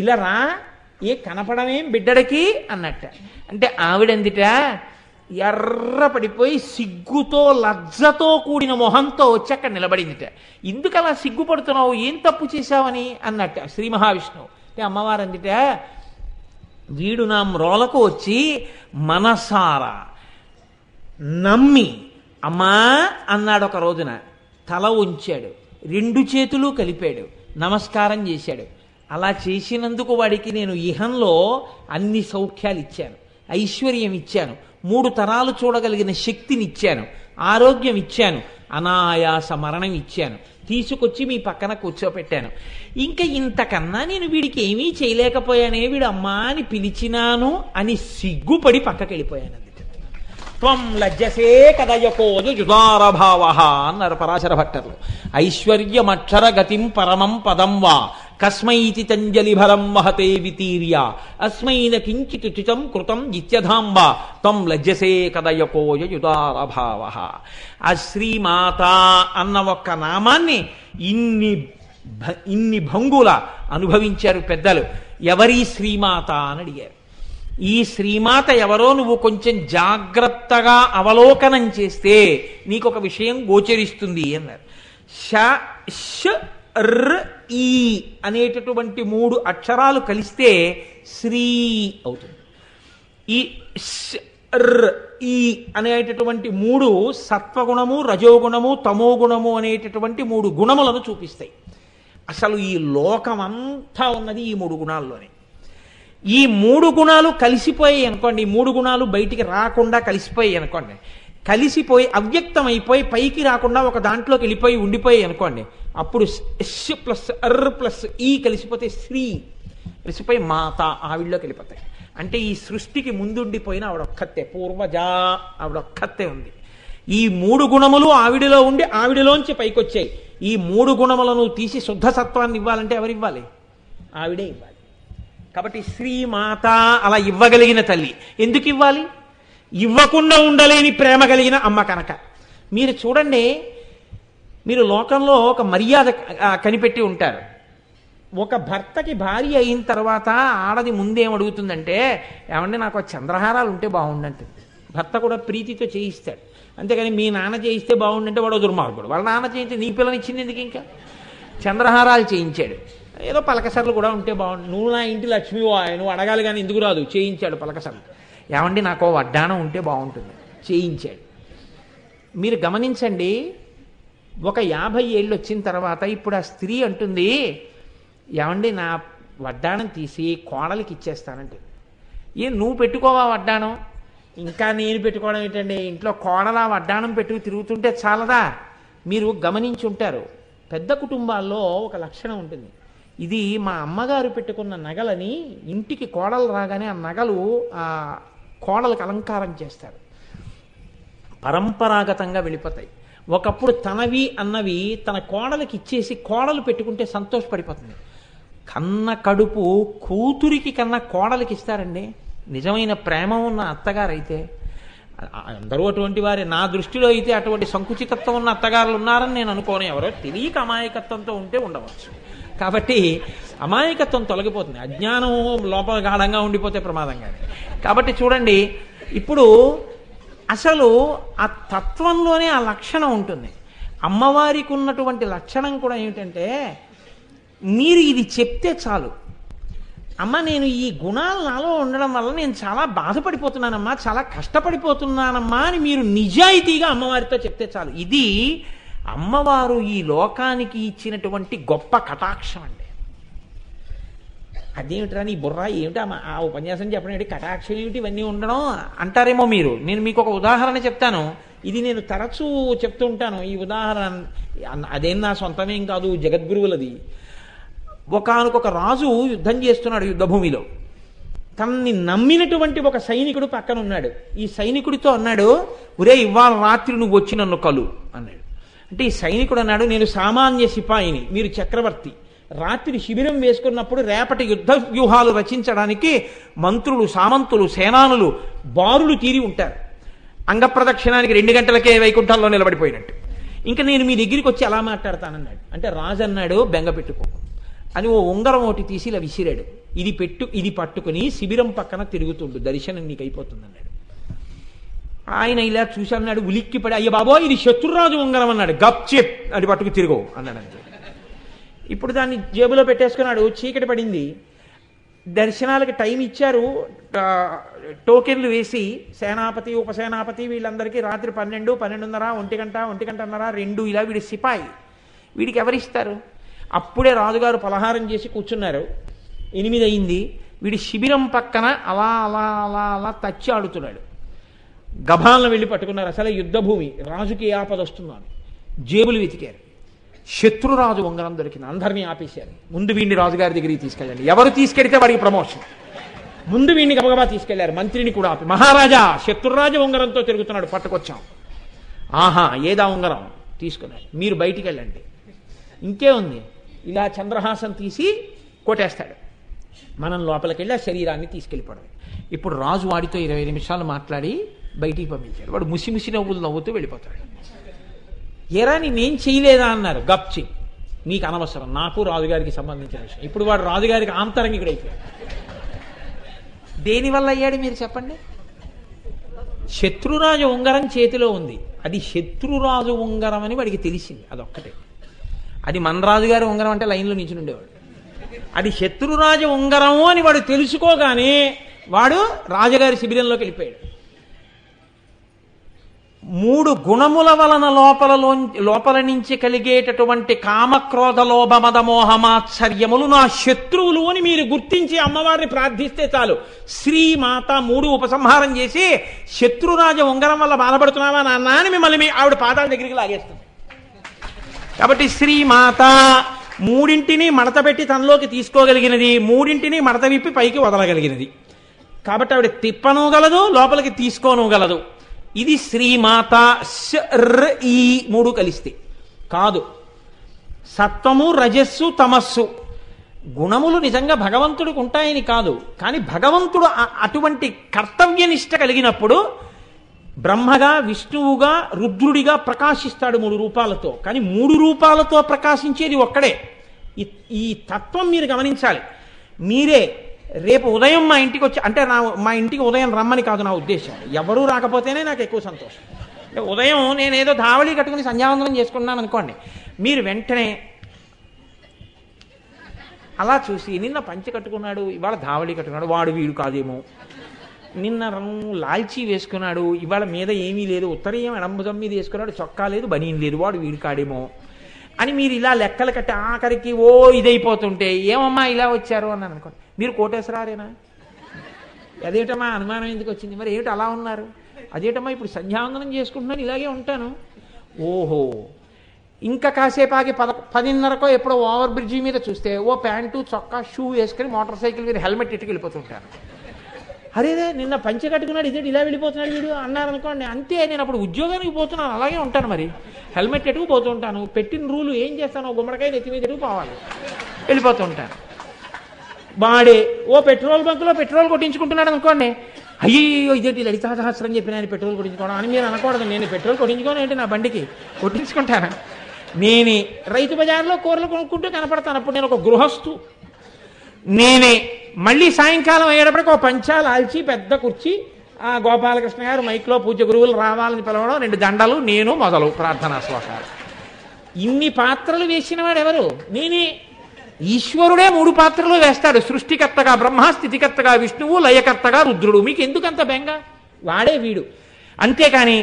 Speaker 1: ఇలా రా, ఏ కనపడమేం బిడ్డడికి అన్నట్ట. అంటే ఆవిడందిట ఎర్ర పడిపోయి సిగ్గుతో లజ్జతో కూడిన మొహంతో వచ్చి అక్కడ నిలబడిందిట. ఎందుకు అలా సిగ్గుపడుతున్నావు, ఏం తప్పు చేశావని అన్నట్ట శ్రీ మహావిష్ణువు. అంటే అమ్మవారు అందిట, వీడు నా మ్రోలకు వచ్చి మనసారా నమ్మి అమ్మా అన్నాడు. ఒక రోజున తల ఉంచాడు, 2 చేతులు కలిపాడు, నమస్కారం చేశాడు. అలా చేసినందుకు వాడికి నేను ఇహంలో అన్ని సౌఖ్యాలు ఇచ్చాను, ఐశ్వర్యం ఇచ్చాను, 3 తరాలు చూడగలిగిన శక్తినిచ్చాను, ఆరోగ్యం ఇచ్చాను, అనాయాస మరణం ఇచ్చాను, తీసుకొచ్చి మీ పక్కన కూర్చోపెట్టాను. ఇంకా ఇంతకన్నా నేను వీడికి ఏమీ చేయలేకపోయానే, వీడు అమ్మా అని పిలిచినాను అని సిగ్గుపడి పక్కకి వెళ్ళిపోయాను. త్వం లజ్జసే కదయకోదు జుదారభావ అన్నారు పరాశర భట్టర్లు. ఐశ్వర్యమక్షర గతిం పరమం పదం వా కస్మైతి తంజలిభరం వహతే వితీర్య అస్మైన కించిత్ చితం కృతం ఇత్యధాంబ త్వం లజ్జసే కదయకోయ జుదారభావ. ఆ శ్రీమాత అన్న ఒక్క నామాన్ని ఇన్ని భంగుల అనుభవించారు పెద్దలు. ఎవరి శ్రీమాత అని అడిగారు. ఈ శ్రీమాత ఎవరో నువ్వు కొంచెం జాగ్రత్తగా అవలోకనం చేస్తే నీకు ఒక విషయం గోచరిస్తుంది అన్నారు. ష ష్ ర్ ఈ అనేటటువంటి 3 అక్షరాలు కలిస్తే శ్రీ అవుతుంది. ఈ ష్ ర్ ఈ అనేటటువంటి 3 సత్వగుణము, రజోగుణము, తమోగుణము అనేటటువంటి 3 గుణములను చూపిస్తాయి. అసలు ఈ లోకమంతా ఉన్నది ఈ 3 గుణాల్లోనే. ఈ 3 గుణాలు కలిసిపోయాయి అనుకోండి, 3 గుణాలు బయటికి రాకుండా కలిసిపోయాయి అనుకోండి, కలిసిపోయి అవ్యక్తమైపోయి పైకి రాకుండా ఒక దాంట్లోకి వెళ్ళిపోయి ఉండిపోయాయి అనుకోండి, అప్పుడు ష్ ప్లస్ అర్ ప్లస్ ఈ కలిసిపోతే శ్రీ కలిసిపోయి మాత ఆవిడలోకి వెళ్ళిపోతాయి. అంటే ఈ సృష్టికి ముందుండిపోయిన ఆవిడొక్కతే, పూర్వజా ఆవిడొక్కతే ఉంది. ఈ 3 గుణములు ఆవిడలో ఉండి ఆవిడలోంచి పైకి వచ్చాయి. ఈ 3 గుణములను తీసి శుద్ధ సత్వాన్ని ఇవ్వాలంటే ఎవరివ్వాలి? ఆవిడే ఇవ్వాలి. కాబట్టి శ్రీమాత అలా ఇవ్వగలిగిన తల్లి. ఎందుకు ఇవ్వాలి? ఇవ్వకుండా ఉండలేని ప్రేమ కలిగిన అమ్మ కనుక. మీరు చూడండి, మీరు లోకంలో ఒక మర్యాద కనిపెట్టి ఉంటారు. ఒక భర్తకి భార్య అయిన తర్వాత ఆడది ముందేం అడుగుతుందంటే, ఏమంటే నాకు చంద్రహారాలు ఉంటే బాగుండంటుంది. భర్త కూడా ప్రీతితో చేయిస్తాడు. అంతేగాని మీ నాన్న చేయిస్తే బాగుండంటే వాడు దుర్మార్గుడు. వాళ్ళ నాన్న చేయిస్తే నీ పిల్లనిచ్చింది ఎందుకు? ఇంకా చంద్రహారాలు చేయించాడు. ఏదో పలకసర్లు కూడా ఉంటే బాగుండు. నువ్వు నా ఇంటి లక్ష్మివో, నువ్వు అడగాలి కానీ ఎందుకు రాదు, చేయించాడు పలకసర్లు. ఏమండి నాకు వడ్డాణం ఉంటే బాగుంటుంది, చేయించాడు. మీరు గమనించండి, ఒక 50 ఏళ్ళు వచ్చిన తర్వాత ఇప్పుడు ఆ స్త్రీ అంటుంది, ఏమండి నా వడ్డాణం తీసి కోడలికి ఇచ్చేస్తానంటే, నువ్వు పెట్టుకోవా వడ్డాణం? ఇంకా నేను పెట్టుకోవడం ఏంటండి, ఇంట్లో కోడల వడ్డాణం పెట్టుకు తిరుగుతుంటే చాలదా? మీరు గమనించుంటారు, పెద్ద కుటుంబాల్లో ఒక లక్షణం ఉంటుంది. ఇది మా అమ్మగారు పెట్టుకున్న నగలని ఇంటికి కోడలు రాగానే ఆ నగలు ఆ కోడలకు అలంకారం చేస్తారు, పరంపరాగతంగా వెళ్ళిపోతాయి. ఒకప్పుడు తనవి అన్నవి తన కోడలకి ఇచ్చేసి కోడలు పెట్టుకుంటే సంతోషపడిపోతుంది. కన్న కడుపు కూతురికి కన్నా కోడలికి ఇస్తారండి నిజమైన ప్రేమ ఉన్న అత్తగారైతే. అందరూ అటువంటి వారే. నా దృష్టిలో అయితే అటువంటి సంకుచితత్వం ఉన్న అత్తగారులు ఉన్నారని నేను అనుకోను. ఎవరో తెలియక అమాయకత్వంతో ఉంటే ఉండవచ్చు. కాబట్టి అమాయకత్వం తొలగిపోతుంది, అజ్ఞానం లోపల గాఢంగా ఉండిపోతే ప్రమాదంగా. కాబట్టి చూడండి, ఇప్పుడు అసలు ఆ తత్వంలోనే ఆ లక్షణం ఉంటుంది. అమ్మవారికి ఉన్నటువంటి లక్షణం కూడా ఏమిటంటే, మీరు ఇది చెప్తే చాలు, అమ్మ నేను ఈ గుణాలు నాలో ఉండడం వల్ల నేను చాలా బాధపడిపోతున్నానమ్మా, చాలా కష్టపడిపోతున్నానమ్మా అని మీరు నిజాయితీగా అమ్మవారితో చెప్తే చాలు. ఇది అమ్మవారు ఈ లోకానికి ఇచ్చినటువంటి గొప్ప కటాక్షం అండి. అదేమిట్రా నీ బుర్ర ఏమిటి ఆ ఉపన్యాసం చెప్పడం ఏంటి, కటాక్షం ఏమిటి, ఇవన్నీ ఉండడం అంటారేమో మీరు. నేను మీకు ఒక ఉదాహరణ చెప్తాను. ఇది నేను తరచూ చెప్తూ ఉంటాను ఈ ఉదాహరణ. అదేం నా సొంతమేం కాదు, జగద్గురువులది. ఒకానొక రాజు యుద్ధం చేస్తున్నాడు యుద్ధభూమిలో. తనని నమ్మినటువంటి ఒక సైనికుడు పక్కన ఉన్నాడు. ఈ సైనికుడితో అన్నాడు, ఒరే ఇవాళ రాత్రి నువ్వు వచ్చి నన్ను కలు అన్నాడు. అంటే ఈ సైనికుడు అన్నాడు, నేను సామాన్య సిపాయిని, మీరు చక్రవర్తి. రాత్రి శిబిరం వేసుకున్నప్పుడు రేపటి యుద్ధ వ్యూహాలు రచించడానికి మంత్రులు, సామంతులు, సేనానులు బారులు తీరి ఉంటారు. అంగప్రదక్షిణానికి 2 గంటలకే వైకుంఠంలో నిలబడిపోయినట్టు. ఇంకా నేను మీ దగ్గరికి వచ్చి అలా మాట్లాడతానన్నాడు. అంటే రాజు అన్నాడు, బెంగ పెట్టుకో అని ఓ ఉంగరం ఒకటి తీసి ఇలా విసిరాడు. ఇది పట్టుకుని శిబిరం పక్కన తిరుగుతుండు, దర్శనం నీకు అయిపోతుంది అన్నాడు. ఆయన ఇలా చూసి అన్నాడు, ఉలిక్కిపడి, అయ్య బాబో ఇది శత్రురాజు ఉంగరం అన్నాడు. గప్ చెప్ అది పట్టుకు తిరుగు అన్నాడు అంతే. ఇప్పుడు దాన్ని జేబులో పెట్టేసుకున్నాడు. చీకటి పడింది. దర్శనాలకి టైం ఇచ్చారు, టోకెన్లు వేసి సేనాపతి, ఉపసేనాపతి వీళ్ళందరికీ రాత్రి 12, 12:30, 1 గంట, 2 ఇలా వీడి సిపాయి. వీడికి ఎవరిస్తారు? అప్పుడే రాజుగారు పలహారం చేసి కూర్చున్నారు. 8 అయింది. వీడి శిబిరం పక్కన అలా అలా అలా అలా తచ్చి ఆడుతున్నాడు. గభాలను వెళ్ళి పట్టుకున్నారు. అసలే యుద్ధభూమి, రాజుకి ఆపద వస్తున్నాను. జేబులు వెతికారు. శత్రురాజు ఉంగరం దొరికింది. అందరినీ ఆపేశారు. ముందు వీడిని రాజుగారి దగ్గరికి తీసుకెళ్ళండి. ఎవరు తీసుకెడితే వాడికి ప్రమోషన్. ముందు వీడిని గబగబా తీసుకెళ్లారు. మంత్రిని కూడా ఆపి, మహారాజా శత్రురాజు ఉంగరంతో తిరుగుతున్నాడు, పట్టుకొచ్చాం. ఆహా, ఏదా ఉంగరం? తీసుకున్నాడు. మీరు బయటికి వెళ్ళండి. ఇంకే ఉంది, ఇలా చంద్రహాసం తీసి కొట్టేస్తాడు. మనం లోపలికి వెళ్ళి ఆ శరీరాన్ని తీసుకెళ్ళిపోవడం. ఇప్పుడు రాజు వాడితో 20 నిమిషాలు మాట్లాడి బయటికి పంపించాడు. వాడు ముసి నవ్వులు నవ్వుతూ వెళ్ళిపోతాడు. ఎరా నేనేం చేయలేదా అన్నారు. గప్చి, నీకు అనవసరం, నాకు రాజుగారికి సంబంధించిన విషయం. ఇప్పుడు వాడు రాజుగారికి ఆంతరంగికుడైపోయాడు. దేనివల్ల అయ్యాడు మీరు చెప్పండి? శత్రురాజు ఉంగరం చేతిలో ఉంది. అది శత్రురాజు ఉంగరం అని వాడికి తెలిసింది. అదొక్కటే. అది మన రాజుగారి ఉంగరం అంటే లైన్లో నిల్చుని ఉండేవాడు. అది శత్రురాజు ఉంగరము అని వాడు తెలుసుకోగానే వాడు రాజుగారి శిబిరంలోకి వెళ్ళిపోయాడు. 3 గుణముల వలన లోపల నుంచి కలిగేటటువంటి కామక్రోధ లోభ మద మోహమాత్సర్యములు నా శత్రువులు అని మీరు గుర్తించి అమ్మవారిని ప్రార్థిస్తే చాలు. శ్రీమాత 3 ఉపసంహారం చేసి, శత్రురాజ ఉంగరం వల్ల బాధపడుతున్నావా నాన్న అని మిమ్మల్ని ఆవిడ పాదాల దగ్గరికి లాగేస్తుంది. కాబట్టి శ్రీమాత 3 మడత పెట్టి తనలోకి తీసుకోగలిగినది, 3 మడత విప్పి పైకి వదలగలిగినది. కాబట్టి ఆవిడ తిప్పనూగలదు, లోపలికి తీసుకోనూగలదు. ఇది శ్రీమాత. ఈ 3 కలిస్తే కాదు. సత్వము, రజస్సు, తమస్సు గుణములు నిజంగా భగవంతుడికి ఉంటాయని కాదు. కానీ భగవంతుడు అటువంటి కర్తవ్యనిష్ట కలిగినప్పుడు బ్రహ్మగా, విష్ణువుగా, రుద్రుడిగా ప్రకాశిస్తాడు 3 రూపాలతో. కానీ 3 రూపాలతో ప్రకాశించేది ఒక్కడే. ఈ తత్వం మీరు గమనించాలి. మీరే రేపు ఉదయం మా ఇంటికి వచ్చి, అంటే మా ఇంటికి ఉదయం రమ్మని కాదు నా ఉద్దేశం, ఎవరూ రాకపోతేనే నాకు ఎక్కువ సంతోషం. ఉదయం నేనేదో ధావళి కట్టుకుని సంధ్యావందనం చేసుకున్నాను అనుకోండి, మీరు వెంటనే అలా చూసి నిన్న పంచె కట్టుకున్నాడు, ఇవాళ ధావళి కట్టుకున్నాడు, వాడు వీడు కాదేమో, నిన్న లాల్చీ వేసుకున్నాడు, ఇవాళ మీద ఏమీ లేదు, ఉత్తరీయం ఎడంబుజం మీద వేసుకున్నాడు, చొక్కా లేదు, బనీన్ లేదు, వాడు వీడు కాడేమో అని మీరు ఇలా లెక్కలు కట్టి ఆఖరికి ఇదైపోతుంటే, ఏమమ్మా ఇలా వచ్చారు అన్నాను అనుకోండి, మీరు కోటేశ్వరారేనా? అదేటమ్మా అనుమానం ఎందుకు వచ్చింది? మరి ఏమిటి అలా ఉన్నారు? అదేటమ్మా ఇప్పుడు సంధ్యావందనం చేసుకుంటున్నాను, ఇలాగే ఉంటాను. ఓహో, ఇంకా కాసేపు ఆగి 10:30కో ఎప్పుడో ఓవర్ బ్రిడ్జి మీద చూస్తే ఓ ప్యాంటు, చొక్కా, షూ వేసుకుని మోటార్ సైకిల్ మీద హెల్మెట్ ఇట్టుకు వెళ్ళిపోతుంటాను. అరేదే నిన్న పంచె కట్టుకున్నాడు, ఇదేంటి ఇలా వెళ్ళిపోతున్నాడు వీడు అన్నారనుకోండి, అంతే. నేను అప్పుడు ఉద్యోగానికి పోతున్నాను, అలాగే ఉంటాను. మరి హెల్మెట్ ఎట్టుకు పోతూ ఉంటాను, పెట్టిన రూలు ఏం చేస్తాను, గుమ్మడికాయ నెత్తి మీద ఎటుకు పోవాలి, వెళ్ళిపోతూ ఉంటాను. వాడే పెట్రోల్ బంకులో పెట్రోల్ కొట్టించుకుంటున్నాడు అనుకోండి, అయ్యో ఇదేంటి లలితా సహస్రం చెప్పిన ఆయన పెట్రోల్ కొట్టించుకోవడం అని మీరు అనకూడదు. నేను పెట్రోల్ కొట్టించుకోను ఏంటి, నా బండికి కొట్టించుకుంటాను. నేనే రైతు బజార్లో కూరలు కొనుక్కుంటూ కనపడతాను, అప్పుడు నేను ఒక గృహస్థు. నేనే మళ్ళీ సాయంకాలం అయ్యేటప్పటికి ఒక పంచాలు ఆల్చి పెద్ద కుర్చీ, ఆ గోపాలకృష్ణ గారు మైక్లో పూజ్య గురువులు రావాలని పిలవడం, 2 దండలు, నేను మొదలు ప్రార్థనా శ్లోకాలు. ఇన్ని పాత్రలు వేసిన వాడు ఎవరు? నేనే. ఈశ్వరుడే 3 పాత్రలు వేస్తాడు, సృష్టికర్తగా బ్రహ్మ, స్థితికర్తగా విష్ణువు, లయకర్తగా రుద్రుడు. మీకు ఎందుకంత బెంగ? వాడే వీడు. అంతేకాని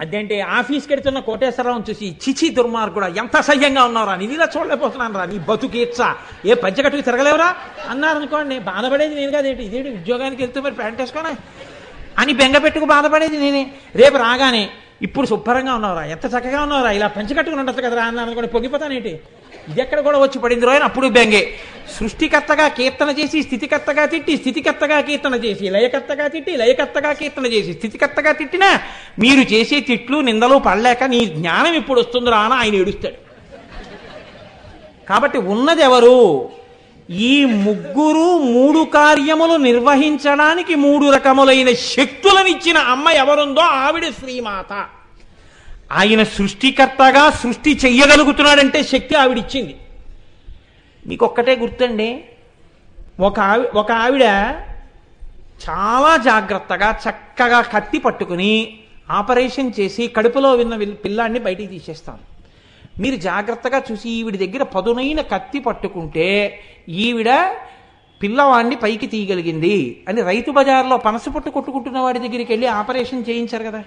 Speaker 1: అదేంటే ఆఫీస్కి వెళ్తున్న కోటేశ్వరరావు చూసి చిచి దుర్మార్గుడా ఎంత అసహ్యంగా ఉన్నారా, నేను ఇలా చూడలేకపోతున్నాను రా, నీ బతుకేచ్చా, ఏ పంచకట్టుకు తిరగలేవురా అన్నారనుకోండి, బాధపడేది నేను కాదేంటి, ఇదేంటి ఉద్యోగానికి వెళ్తే మరి ప్యాంట్ వేసుకోనా అని బెంగ పెట్టుకు బాధపడేది నేనే. రేపు రాగానే ఇప్పుడు శుభ్రంగా ఉన్నవరా, ఎంత చక్కగా ఉన్నవరా, ఇలా పంచకట్టుకుని ఉండొచ్చు కదరా అన్నాను కూడా పొంగిపోతానేంటి, ఇది ఎక్కడ కూడా వచ్చి పడింది రోజు అప్పుడు బెంగే. సృష్టికర్తగా కీర్తన చేసి స్థితికర్తగా తిట్టి, స్థితికర్తగా కీర్తన చేసి లయకర్తగా తిట్టి, లయకర్తగా కీర్తన చేసి స్థితికర్తగా తిట్టినా మీరు చేసే తిట్లు నిందలు పడలేక నీ జ్ఞానం ఎప్పుడు వస్తుందిరా అని ఆయన ఏడుస్తాడు. కాబట్టి ఉన్నది ఎవరు? ఈ ముగ్గురు మూడు కార్యములు నిర్వహించడానికి మూడు రకములైన శక్తులనిచ్చిన అమ్మ ఎవరుందో ఆవిడ శ్రీమాత. ఆయన సృష్టికర్తగా సృష్టి చెయ్యగలుగుతున్నాడంటే శక్తి ఆవిడిచ్చింది. మీకు ఒక్కటే గుర్తండి, ఒక ఆవిడ చాలా జాగ్రత్తగా చక్కగా కత్తి పట్టుకుని ఆపరేషన్ చేసి కడుపులో విన్న పిల్లాన్ని బయటికి తీసేస్తాను. మీరు జాగ్రత్తగా చూసి ఈవిడ దగ్గర పదునైన కత్తి పట్టుకుంటే ఈవిడ పిల్లవాడిని పైకి తీయగలిగింది అని రైతు బజార్లో పనస పొట్టు కొట్టుకుంటున్న వాడి దగ్గరికి వెళ్ళి ఆపరేషన్ చేయించారు కదా.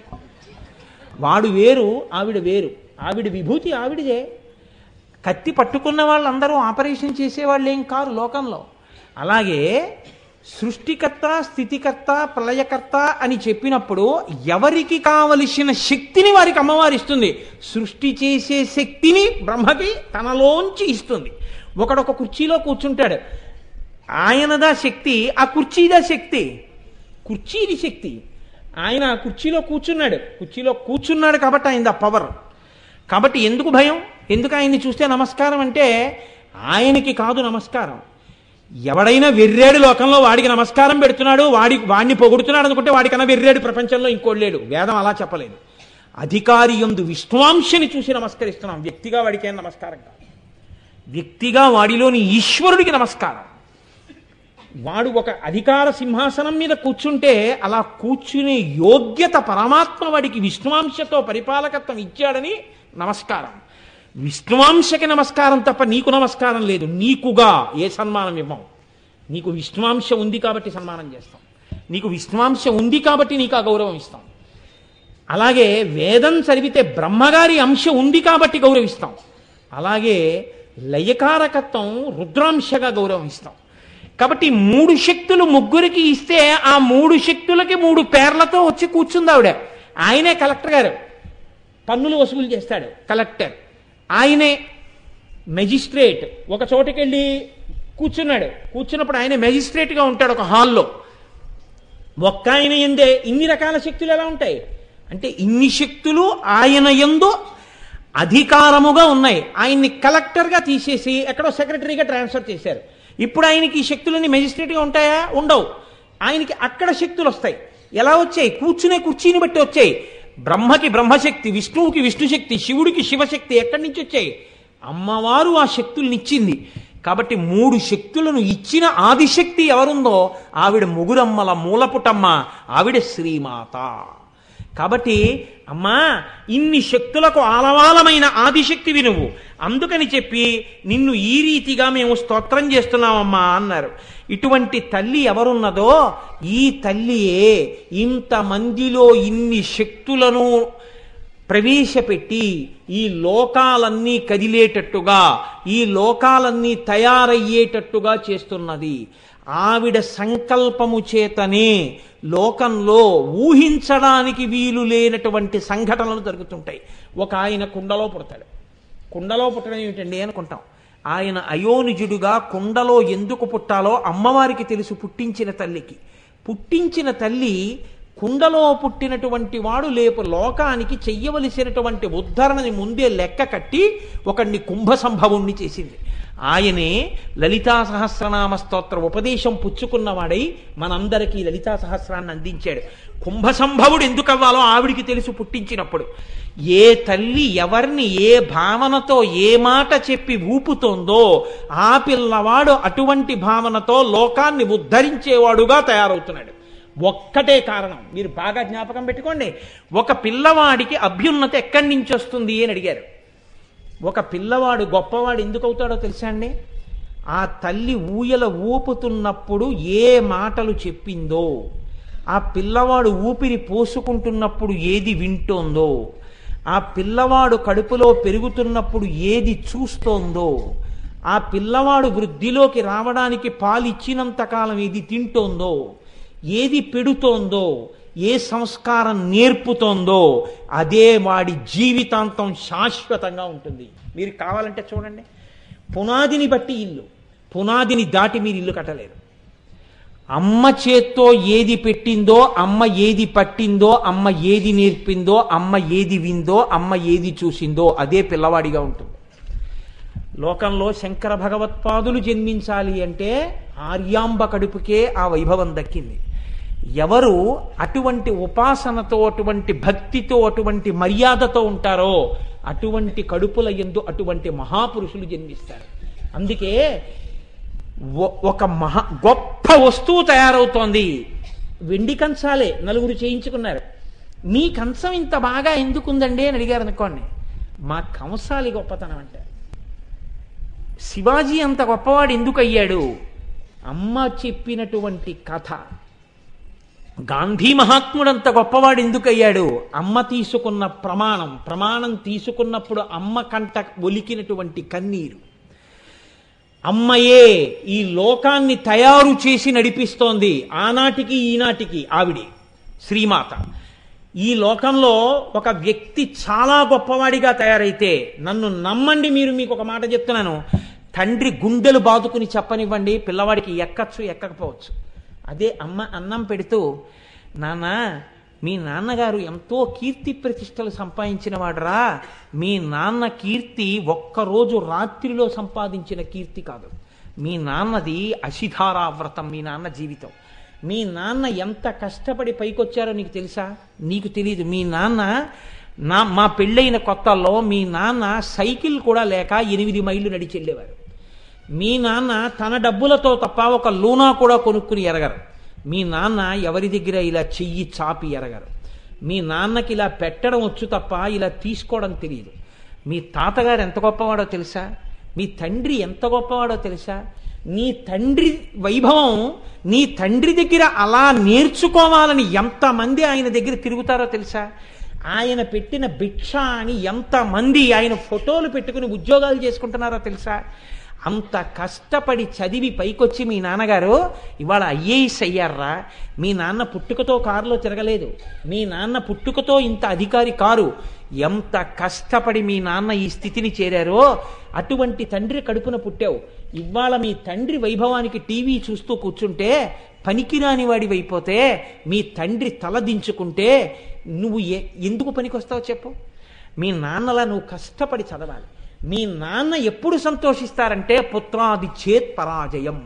Speaker 1: వాడు వేరు, ఆవిడ వేరు. ఆవిడ విభూతి ఆవిడదే. కత్తి పట్టుకున్న వాళ్ళందరూ ఆపరేషన్ చేసేవాళ్ళు ఏం కారు లోకంలో. అలాగే సృష్టికర్త, స్థితికర్త, ప్రళయకర్త అని చెప్పినప్పుడు ఎవరికి కావలసిన శక్తిని వారికి అమ్మవారు ఇస్తుంది. సృష్టి చేసే శక్తిని బ్రహ్మకి తనలోంచి ఇస్తుంది. ఒకడొక కుర్చీలో కూర్చుంటాడు, ఆయనదా శక్తి, ఆ కుర్చీదా శక్తి. కుర్చీది శక్తి. ఆయన కుర్చీలో కూర్చున్నాడు కాబట్టి ఆయనదా పవర్. కాబట్టి ఎందుకు భయం, ఎందుకు ఆయన్ని చూస్తే నమస్కారం అంటే ఆయనకి కాదు నమస్కారం. ఎవడైనా వెర్రేడు లోకంలో వాడికి నమస్కారం పెడుతున్నాడు, వాడిని పొగుడుతున్నాడు అనుకుంటే వాడికన్నా వెర్రేడు ప్రపంచంలో ఇంకోటి లేడు. వేదం అలా చెప్పలేదు. అధికారి యందు విష్ణువాంశని చూసి నమస్కరిస్తున్నాం. వ్యక్తిగా వాడికి ఏం నమస్కారం కాదు. వ్యక్తిగా వాడిలోని ఈశ్వరుడికి నమస్కారం. వాడు ఒక అధికార సింహాసనం మీద కూర్చుంటే అలా కూర్చునే యోగ్యత పరమాత్మ వాడికి విష్ణువాంశతో పరిపాలకత్వం ఇచ్చాడని నమస్కారం. విష్ణువాంశకి నమస్కారం తప్ప నీకు నమస్కారం లేదు. నీకుగా ఏ సన్మానం ఇవ్వం. నీకు విష్ణువాంశ ఉంది కాబట్టి సన్మానం చేస్తాం. నీకు విష్ణువాంశ ఉంది కాబట్టి నీకు ఆ గౌరవం ఇస్తాం. అలాగే వేదం చదివితే బ్రహ్మగారి అంశ ఉంది కాబట్టి గౌరవిస్తాం. అలాగే లయకారకత్వం రుద్రాంశగా గౌరవం ఇస్తాం. కాబట్టి మూడు శక్తులు ముగ్గురికి ఇస్తే ఆ మూడు శక్తులకి మూడు పేర్లతో వచ్చి కూర్చుంది ఆవిడ. ఆయనే కలెక్టర్ గారు, పన్నులు వసూలు చేస్తాడు కలెక్టర్. ఆయనే మెజిస్ట్రేట్, ఒక చోటుకి వెళ్ళి కూర్చున్నప్పుడు ఆయన మెజిస్ట్రేట్గా ఉంటాడు ఒక హాల్లో. ఒక్క ఆయన ఎందే ఇన్ని రకాల శక్తులు ఎలా ఉంటాయి అంటే ఇన్ని శక్తులు ఆయన యందు అధికారముగా ఉన్నాయి. ఆయన్ని కలెక్టర్గా తీసేసి ఎక్కడో సెక్రటరీగా ట్రాన్స్ఫర్ చేశారు. ఇప్పుడు ఆయనకి ఈ శక్తులన్నీ మెజిస్ట్రేట్గా ఉంటాయా? ఉండవు. ఆయనకి అక్కడ శక్తులు వస్తాయి. ఎలా వచ్చాయి? కూర్చునే కుర్చీని బట్టి వచ్చాయి. బ్రహ్మకి బ్రహ్మశక్తి, విష్ణువుకి విష్ణుశక్తి, శివుడికి శివశక్తి ఎక్కడి నుంచి వచ్చాయి? అమ్మవారు ఆ శక్తుల్ని ఇచ్చింది. కాబట్టి మూడు శక్తులను ఇచ్చిన ఆదిశక్తి ఎవరుందో ఆవిడ ముగురమ్మల మూలపుటమ్మ, ఆవిడ శ్రీమాత. కాబట్టి అమ్మా ఇన్ని శక్తులకు ఆలవాలమైన ఆదిశక్తివి నువ్వు, అందుకని చెప్పి నిన్ను ఈ రీతిగా మేము స్తోత్రం చేస్తున్నామమ్మా అన్నారు. ఇటువంటి తల్లి ఎవరున్నదో ఈ తల్లియే ఇంతమందిలో ఇన్ని శక్తులను ప్రవేశపెట్టి ఈ లోకాలన్నీ కదిలేటట్టుగా, ఈ లోకాలన్నీ తయారయ్యేటట్టుగా చేస్తున్నది. ఆవిడ సంకల్పము చేతనే లోకంలో ఊహించడానికి వీలు లేనటువంటి సంఘటనలు జరుగుతుంటాయి. ఒక ఆయన కుండలో పుడతాడు. కుండలో పుట్టడం ఏమిటండి అనుకుంటాం. ఆయన అయోనిజుడుగా కుండలో ఎందుకు పుట్టాలో అమ్మవారికి తెలుసు. పుట్టించిన తల్లి కుండలో పుట్టినటువంటి వాడు లేపు లోకానికి చెయ్యవలసినటువంటి ఉద్ధరణని ముందే లెక్క కట్టి ఒకడిని కుంభసంభవుణ్ణి చేసింది. ఆయనే లలితా సహస్రనామ స్తోత్ర ఉపదేశం పుచ్చుకున్నవాడై మనందరికీ లలితా సహస్రాన్ని అందించాడు. కుంభసంభవుడు ఎందుకు అవ్వాలో ఆవిడికి తెలుసు పుట్టించినప్పుడు. ఏ తల్లి ఎవరిని ఏ భావనతో ఏ మాట చెప్పి ఊపుతోందో ఆ పిల్లవాడు అటువంటి భావనతో లోకాన్ని ఉద్ధరించేవాడుగా తయారవుతున్నాడు. ఒక్కటే కారణం, మీరు బాగా జ్ఞాపకం పెట్టుకోండి. ఒక పిల్లవాడికి అభ్యున్నత ఎక్కడి నుంచి వస్తుంది అని అడిగారు. ఒక పిల్లవాడు గొప్పవాడు ఎందుకు అవుతాడో తెలుసా అండి? ఆ తల్లి ఊయల ఊపుతున్నప్పుడు ఏ మాటలు చెప్పిందో, ఆ పిల్లవాడు ఊపిరి పోసుకుంటున్నప్పుడు ఏది వింటోందో, ఆ పిల్లవాడు కడుపులో పెరుగుతున్నప్పుడు ఏది చూస్తోందో, ఆ పిల్లవాడు వృద్ధిలోకి రావడానికి పాలిచ్చినంతకాలం ఏది తింటోందో, ఏది పెడుతోందో, ఏ సంస్కారం నేర్పుతోందో అదే వాడి జీవితాంతం శాశ్వతంగా ఉంటుంది. మీరు కావాలంటే చూడండి, పునాదిని బట్టి ఇల్లు, పునాదిని దాటి మీరు ఇల్లు కట్టలేరు. అమ్మ చేత్తో ఏది పెట్టిందో, అమ్మ ఏది పట్టిందో, అమ్మ ఏది నేర్పిందో, అమ్మ ఏది విందో, అమ్మ ఏది చూసిందో అదే పిల్లవాడిగా ఉంటుంది. లోకంలో శంకర భగవత్పాదులు జన్మించాలి అంటే ఆర్యాంబ కడుపుకే ఆ వైభవం దక్కింది. ఎవరు అటువంటి ఉపాసనతో, అటువంటి భక్తితో, అటువంటి మర్యాదతో ఉంటారో అటువంటి కడుపుల యందు అటువంటి మహాపురుషులు జన్మిస్తారు. అందుకే ఒక గొప్ప వస్తువు తయారవుతోంది. వెండి కంచాలే నలుగురు చేయించుకున్నారు. మీ కంచం ఇంత బాగా ఎందుకుందండి అని అడిగారు అనుకోండి, మా కంసాలి గొప్పతనం అంటే. శివాజీ అంత గొప్పవాడు ఎందుకు అయ్యాడు? అమ్మ చెప్పినటువంటి కథ. గాంధీ మహాత్ముడంత గొప్పవాడు ఎందుకు అయ్యాడు? అమ్మ తీసుకున్న ప్రమాణం తీసుకున్నప్పుడు అమ్మ కంట ఒలికినటువంటి కన్నీరు. అమ్మయే ఈ లోకాన్ని తయారు చేసి నడిపిస్తోంది. ఆనాటికి ఈనాటికి ఆవిడే శ్రీమాత. ఈ లోకంలో ఒక వ్యక్తి చాలా గొప్పవాడిగా తయారైతే, నన్ను నమ్మండి, మీకు ఒక మాట చెప్తున్నాను, తండ్రి గుండెలు బాదుకుని చెప్పనివ్వండి, పిల్లవాడికి ఎక్కచ్చు ఎక్కకపోవచ్చు. అదే అమ్మ అన్నం పెడుతూ, నాన్న మీ నాన్నగారు ఎంతో కీర్తి ప్రతిష్టలు సంపాదించిన వాడరా, మీ నాన్న కీర్తి ఒక్కరోజు రాత్రిలో సంపాదించిన కీర్తి కాదు. మీ నాన్నది అశిధారావ్రతం, మీ నాన్న జీవితం. మీ నాన్న ఎంత కష్టపడి పైకొచ్చారో నీకు తెలుసా? నీకు తెలియదు. మీ నాన్న మా పెళ్ళైన కొత్తల్లో మీ నాన్న సైకిల్ కూడా లేక 8 మైళ్ళు నడిచి వెళ్ళేవారు. మీ నాన్న తన డబ్బులతో తప్ప ఒక లూనా కూడా కొనుక్కుని ఎరగరు. మీ నాన్న ఎవరి దగ్గర ఇలా చెయ్యి చాపి ఎరగరు. మీ నాన్నకి ఇలా పెట్టడం వచ్చు తప్ప ఇలా తీసుకోవడం తెలియదు. మీ తాతగారు ఎంత గొప్పవాడో తెలుసా? మీ తండ్రి ఎంత గొప్పవాడో తెలుసా? నీ తండ్రి వైభవం నీ తండ్రి దగ్గర అలా నేర్చుకోవాలని ఎంతమంది ఆయన దగ్గర తిరుగుతారో తెలుసా? ఆయన పెట్టిన భిక్ష అని ఎంతమంది ఆయన ఫోటోలు పెట్టుకుని ఉద్యోగాలు చేసుకుంటున్నారో తెలుసా? అంత కష్టపడి చదివి పైకొచ్చి మీ నాన్నగారు ఇవాళ ఐఏఎస్ అయ్యారా. మీ నాన్న పుట్టుకతో కారులో తిరగలేదు. మీ నాన్న పుట్టుకతో ఇంత అధికారి కారు. ఎంత కష్టపడి మీ నాన్న ఈ స్థితిని చేరారో అటువంటి తండ్రి కడుపున పుట్టావు. ఇవాళ మీ తండ్రి వైభవానికి టీవీ చూస్తూ కూర్చుంటే పనికిరాని వాడివైపోతే, మీ తండ్రి తల దించుకుంటే నువ్వు ఎందుకు పనికొస్తావో చెప్పు? మీ నాన్నలా నువ్వు కష్టపడి చదవాలి. మీ నాన్న ఎప్పుడు సంతోషిస్తారంటే పుత్రాది చేత్ పరాజయం.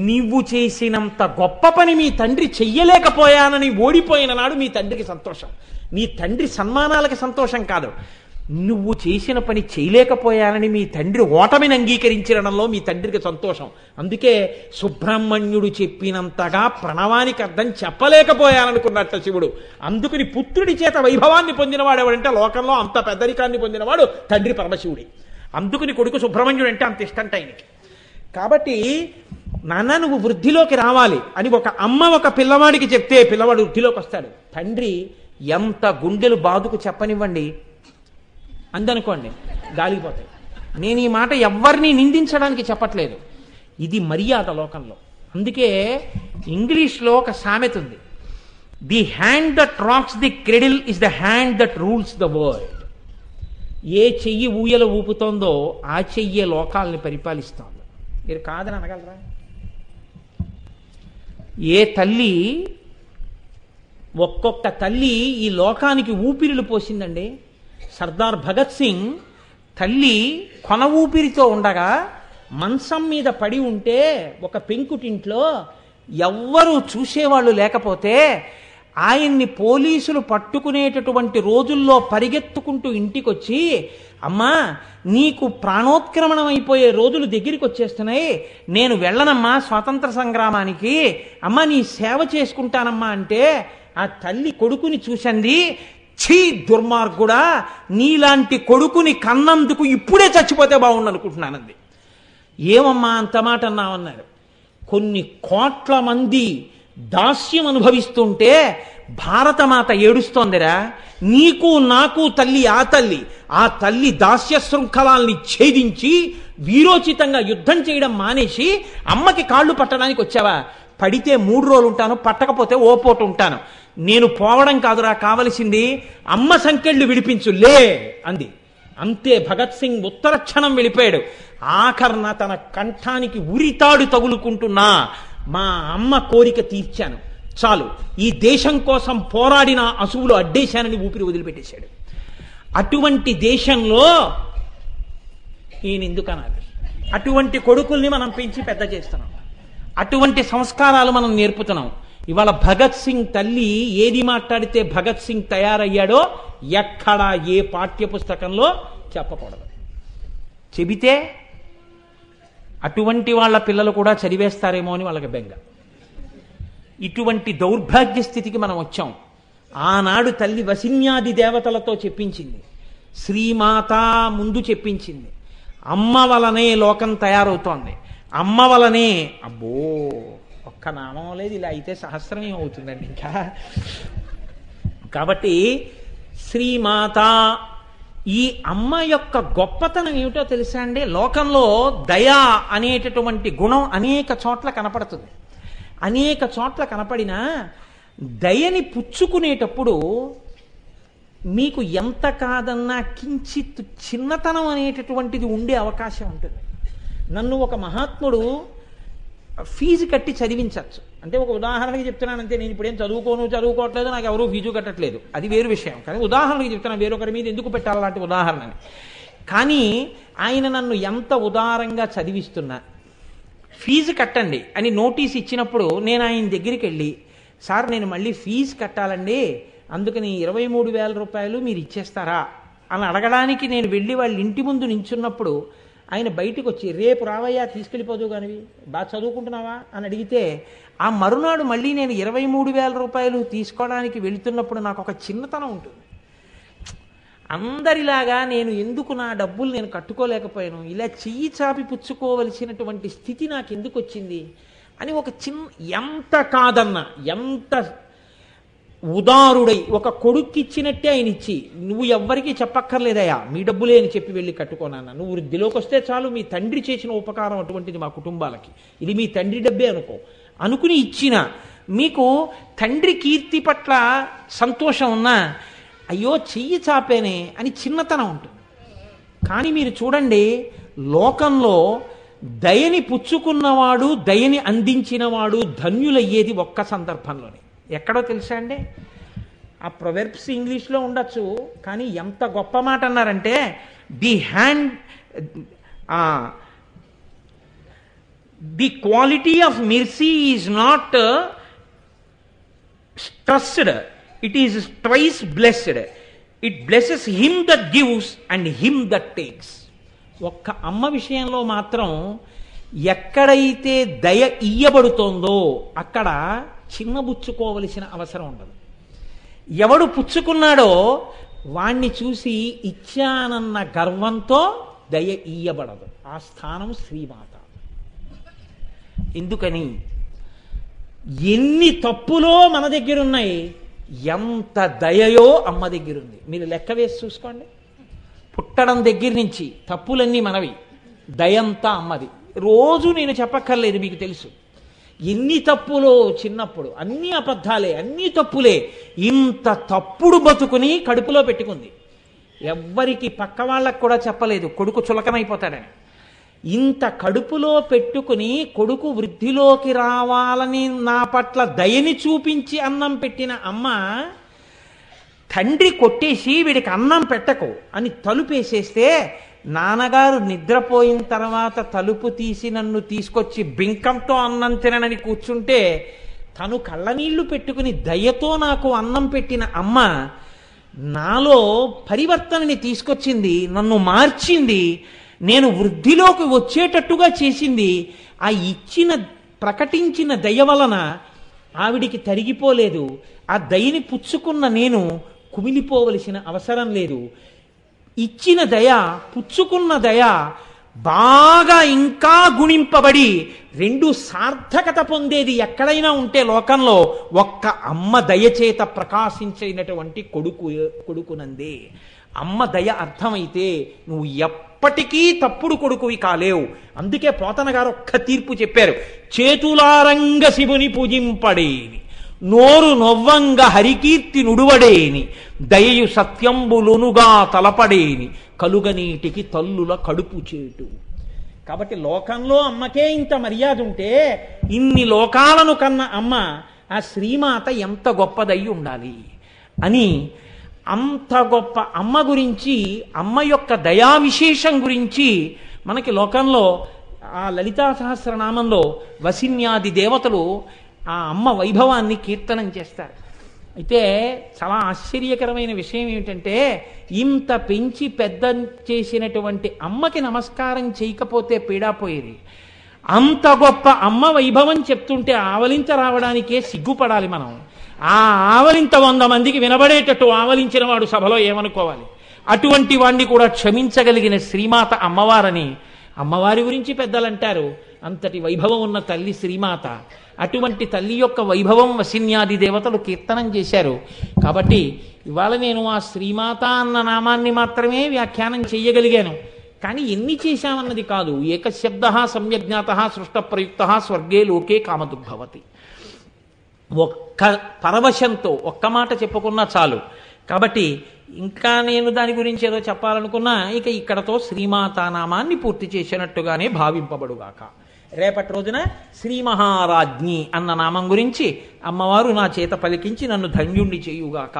Speaker 1: నీవు చేసినంత గొప్ప పని మీ తండ్రి చెయ్యలేకపోయానని ఓడిపోయిన నాడు మీ తండ్రికి సంతోషం. నీ తండ్రి సన్మానాలకి సంతోషం కాదు, నువ్వు చేసిన పని చేయలేకపోయానని మీ తండ్రి ఓటమిని అంగీకరించడంలో మీ తండ్రికి సంతోషం. అందుకే సుబ్రహ్మణ్యుడు చెప్పినంతగా ప్రణవానికి అర్థం చెప్పలేకపోయాననుకున్నట్ట శివుడు. అందుకని పుత్రుడి చేత వైభవాన్ని పొందినవాడు ఎవడంటే లోకంలో అంత పెద్దరికాన్ని పొందినవాడు తండ్రి పరమశివుడి. అందుకని కొడుకు సుబ్రహ్మణ్యుడు అంటే అంత ఇష్టంట ఆయనకి. కాబట్టి నాన్న నువ్వు వృద్ధిలోకి రావాలి అని ఒక అమ్మ ఒక పిల్లవాడికి చెప్తే పిల్లవాడు వృద్ధిలోకి వస్తాడు. తండ్రి ఎంత గుండెలు బాదుకు చెప్పనివ్వండి అందనుకోండి, గాలిపోతాయి. నేను ఈ మాట ఎవరిని నిందించడానికి చెప్పట్లేదు, ఇది మర్యాద లోకంలో. అందుకే ఇంగ్లీష్లో ఒక సామెత ఉంది, the hand that rocks the cradle is the hand that rules the world. ఏ చెయ్యి ఊయల ఊపుతోందో ఆ చెయ్యే లోకాలని పరిపాలిస్తోంది. మీరు కాదని అనగలరా? ఏ తల్లి, ఒక్కొక్క తల్లి ఈ లోకానికి ఊపిరిలు పోసిందండి. సర్దార్ భగత్ సింగ్ తల్లి కొన ఊపిరితో ఉండగా మంచం మీద పడి ఉంటే ఒక పెంకుటింట్లో ఎవ్వరూ చూసేవాళ్ళు లేకపోతే ఆయన్ని పోలీసులు పట్టుకునేటటువంటి రోజుల్లో పరిగెత్తుకుంటూ ఇంటికొచ్చి, అమ్మా నీకు ప్రాణోత్క్రమణం అయిపోయే రోజులు దగ్గరికి వచ్చేస్తున్నాయి, నేను వెళ్ళనమ్మా స్వాతంత్ర సంగ్రామానికి, అమ్మా నీ సేవ చేసుకుంటానమ్మా అంటే ఆ తల్లి కొడుకుని చూసింది, ఛీ దుర్మార్గుడా, నీలాంటి కొడుకుని కన్నందుకు ఇప్పుడే చచ్చిపోతే బాగుండు అనుకుంటున్నానంది. ఏమమ్మా అంత మాట అన్నామన్నారు. కొన్ని కోట్ల మంది దాస్యం అనుభవిస్తుంటే భారతమాత ఏడుస్తోందిరా, నీకు నాకు తల్లి ఆ తల్లి దాస్య శృంఖలాల్ని ఛేదించి వీరోచితంగా యుద్ధం చేయడం మానేసి అమ్మకి కాళ్ళు పట్టడానికి వచ్చావా? పడితే 3 రోజులు ఉంటాను, పట్టకపోతే ఓ పూట ఉంటాను. నేను పోవడం కాదురా కావలసింది, అమ్మ సంకెళ్ళు విడిపించు లే అంది. అంతే, భగత్ సింగ్ ఉత్తర క్షణం వెళ్ళిపోయాడు. ఆఖరణ తన కంఠానికి ఉరితాడు తగులుకుంటున్నా మా అమ్మ కోరిక తీర్చాను, చాలు, ఈ దేశం కోసం పోరాడిన అసువులు అడ్డేశానని ఊపిరి వదిలిపెట్టేశాడు. అటువంటి దేశంలో ఈయన ఎందుకనాలి? అటువంటి కొడుకుల్ని మనం పెంచి పెద్ద చేస్తున్నాం, అటువంటి సంస్కారాలు మనం నేర్పుతున్నాం. ఇవాళ భగత్ సింగ్ తల్లి ఏది మాట్లాడితే భగత్ సింగ్ తయారయ్యాడో ఎక్కడా ఏ పాఠ్య పుస్తకంలో చెప్పకూడదు. చెబితే అటువంటి వాళ్ళ పిల్లలు కూడా చదివేస్తారేమో అని వాళ్ళకి బెంగ. ఇటువంటి దౌర్భాగ్య స్థితికి మనం వచ్చాం. ఆనాడు తల్లి వసిన్యాది దేవతలతో చెప్పించింది, శ్రీమాత ముందు చెప్పించింది. అమ్మ వలనే లోకం తయారవుతోంది, అమ్మ వలనే. అబ్బో, ఒక్క నామం లేదు, ఇలా అయితే సహస్రం ఏమవుతుందండి ఇంకా. కాబట్టి శ్రీమాత, ఈ అమ్మ యొక్క గొప్పతనం ఏమిటో తెలుసా అండి? లోకంలో దయ అనేటటువంటి గుణం అనేక చోట్ల కనపడుతుంది. అనేక చోట్ల కనపడినా దయని పుచ్చుకునేటప్పుడు మీకు ఎంత కాదన్నా కించిత్ చిన్నతనం అనేటటువంటిది ఉండే అవకాశం ఉంటుంది. నన్ను ఒక మహాత్ముడు ఫీజు కట్టి చదివించవచ్చు. అంటే ఒక ఉదాహరణకి చెప్తున్నానంటే, నేను ఇప్పుడేం చదువుకోవట్లేదు, నాకు ఎవరూ ఫీజు కట్టట్లేదు, అది వేరు విషయం. కానీ ఉదాహరణకి చెప్తున్నాను, వేరొకరి మీద ఎందుకు పెట్టాలి అలాంటి ఉదాహరణని. కానీ ఆయన నన్ను ఎంత ఉదారంగా చదివిస్తున్నా, ఫీజు కట్టండి అని నోటీస్ ఇచ్చినప్పుడు నేను ఆయన దగ్గరికి వెళ్ళి, సార్ నేను మళ్ళీ ఫీజు కట్టాలండి, అందుకని 23,000 రూపాయలు మీరు ఇచ్చేస్తారా అని అడగడానికి నేను వెళ్ళి వాళ్ళ ఇంటి ముందు నించున్నప్పుడు ఆయన బయటకు వచ్చి, రేపు రావయ్యా తీసుకెళ్ళిపోదు కానివి, బాగా చదువుకుంటున్నావా అని అడిగితే, ఆ మరునాడు మళ్ళీ నేను 23,000 రూపాయలు తీసుకోవడానికి వెళుతున్నప్పుడు నాకు ఒక చిన్నతనం ఉంటుంది. అందరిలాగా నేను ఎందుకు నా డబ్బులు నేను కట్టుకోలేకపోయాను, ఇలా చెయ్యి చాపి పుచ్చుకోవలసినటువంటి స్థితి నాకు ఎందుకు వచ్చింది అని ఒక ఎంత కాదన్నా, ఎంత ఉదారుడై ఒక కొడుక్కి ఇచ్చినట్టే ఆయన ఇచ్చి, నువ్వు ఎవ్వరికీ చెప్పక్కర్లేదయా, మీ డబ్బులే అని చెప్పి వెళ్ళి కట్టుకోనన్న, నువ్వు వృద్ధిలోకి వస్తే చాలు, మీ తండ్రి చేసిన ఉపకారం అటువంటిది మా కుటుంబాలకి, ఇది మీ తండ్రి డబ్బే అనుకుని ఇచ్చిన మీకు తండ్రి కీర్తి పట్ల సంతోషం ఉన్నా, అయ్యో చెయ్యి చాపేనే అని చిన్నతనం ఉంటుంది. కానీ మీరు చూడండి, లోకంలో దయని పుచ్చుకున్నవాడు, దయని అందించినవాడు ధన్యులయ్యేది ఒక్క సందర్భంలోనే. ఎక్కడో తెలుసా అండి? ఆ ప్రొవెర్బ్స్ ఇంగ్లీష్లో ఉండొచ్చు, కానీ ఎంత గొప్ప మాట అన్నారంటే, the quality of mercy is not trusted, it is twice blessed, it blesses him that gives and him that takes. ఒక్క అమ్మ విషయంలో మాత్రం ఎక్కడైతే దయ ఇయ్యబడుతోందో అక్కడ చిన్నబుచ్చుకోవలసిన అవసరం ఉండదు. ఎవడు పుచ్చుకున్నాడో వాణ్ణి చూసి ఇచ్చానన్న గర్వంతో దయ ఇయ్యబడదు. ఆ స్థానం శ్రీమాత. ఎందుకని? ఎన్ని తప్పులో మన దగ్గర ఉన్నాయి, ఎంత దయయో అమ్మ దగ్గరుంది. మీరు లెక్క వేసి చూసుకోండి. పుట్టడం దగ్గర నుంచి తప్పులన్నీ మనవి, దయంతా అమ్మది. రోజు నేను చెప్పక్కర్లేదు, మీకు తెలుసు. ఎన్ని తప్పులో చిన్నప్పుడు, అన్ని అబద్ధాలే, అన్ని తప్పులే. ఇంత తప్పుడు బతుకుని కడుపులో పెట్టుకుంది. ఎవ్వరికి పక్క వాళ్ళకు కూడా చెప్పలేదు, కొడుకు చులకనైపోతాడని. ఇంత కడుపులో పెట్టుకుని కొడుకు వృద్ధిలోకి రావాలని నా పట్ల దయని చూపించి అన్నం పెట్టిన అమ్మ, తండ్రి కొట్టేసి వీడికి అన్నం పెట్టకు అని తలుపేసేస్తే, నాన్నగారు నిద్రపోయిన తర్వాత తలుపు తీసి నన్ను తీసుకొచ్చి బింకంతో అన్నం తిననని కూర్చుంటే, తను కళ్ళనీళ్లు పెట్టుకుని దయతో నాకు అన్నం పెట్టిన అమ్మ నాలో పరివర్తనని తీసుకొచ్చింది, నన్ను మార్చింది, నేను వృద్ధిలోకి వచ్చేటట్టుగా చేసింది. ఆ ప్రకటించిన దయ వలన ఆవిడికి తరిగిపోలేదు. ఆ దయని పుచ్చుకున్న నేను కుమిలిపోవలసిన అవసరం లేదు. ఇచ్చిన దయ, పుచ్చుకున్న దయ బాగా ఇంకా గుణింపబడి రెండు సార్థకత పొందేది ఎక్కడైనా ఉంటే లోకంలో ఒక్క అమ్మ దయచేత ప్రకాశించినటువంటి కొడుకునందే. అమ్మ దయ అర్థమైతే నువ్వు ఎప్పటికీ తప్పుడు కొడుకువి కాలేవు. అందుకే పోతన గారు ఒక్క తీర్పు చెప్పారు, చేతులారంగ శివుని పూజింపడేని, నోరు నొవ్వంగ హరికీర్తి నుడువడేని, దయయు సత్యంబులునుగా తలపడేని, కలుగనీటికి తల్లుల కడుపు చేటు. కాబట్టి లోకంలో అమ్మకే ఇంత మర్యాద ఉంటే ఇన్ని లోకాలను కన్న అమ్మ ఆ శ్రీమాత ఎంత గొప్పదయ్యి ఉండాలి అని, అంత గొప్ప అమ్మ గురించి, అమ్మ యొక్క దయా విశేషం గురించి మనకి లోకంలో ఆ లలితా సహస్రనామంలో వసిన్యాది దేవతలు ఆ అమ్మ వైభవాన్ని కీర్తనం చేస్తారు. అయితే చాలా ఆశ్చర్యకరమైన విషయం ఏమిటంటే, ఇంత పెంచి పెద్ద చేసినటువంటి అమ్మకి నమస్కారం చేయకపోతే పీడాపోయేది. అంత గొప్ప అమ్మ వైభవం చెప్తుంటే ఆవలింత రావడానికే సిగ్గుపడాలి మనం. ఆ ఆవలింత 100 మందికి వినబడేటట్టు ఆవలించిన వాడు సభలో ఏమనుకోవాలి? అటువంటి వాణ్ణి కూడా క్షమించగలిగిన శ్రీమాత అమ్మవారని అమ్మవారి గురించి పెద్దలంటారు. అంతటి వైభవం ఉన్న తల్లి శ్రీమాత. అటువంటి తల్లి యొక్క వైభవం వసిన్యాది దేవతలు కీర్తనం చేశారు. కాబట్టి ఇవాళ నేను ఆ శ్రీమాత అన్న నామాన్ని మాత్రమే వ్యాఖ్యానం చేయగలిగాను. కానీ ఎన్ని చేశామన్నది కాదు. ఏకశబ్ద సమ్యజ్ఞాత సృష్ట ప్రయుక్త స్వర్గే లోకే కామదుర్భవతి. ఒక్క పరవశంతో ఒక్క మాట చెప్పుకున్నా చాలు. కాబట్టి ఇంకా నేను దాని గురించి ఏదో చెప్పాలనుకున్నా ఇక ఇక్కడతో శ్రీమాతా నామాన్ని పూర్తి చేసినట్టుగానే భావింపబడుగాక. రేపటి రోజున శ్రీ మహారాజ్ఞి అన్న నామం గురించి అమ్మవారు నా చేత పలికించి నన్ను ధన్యుణ్ణి చేయుగాక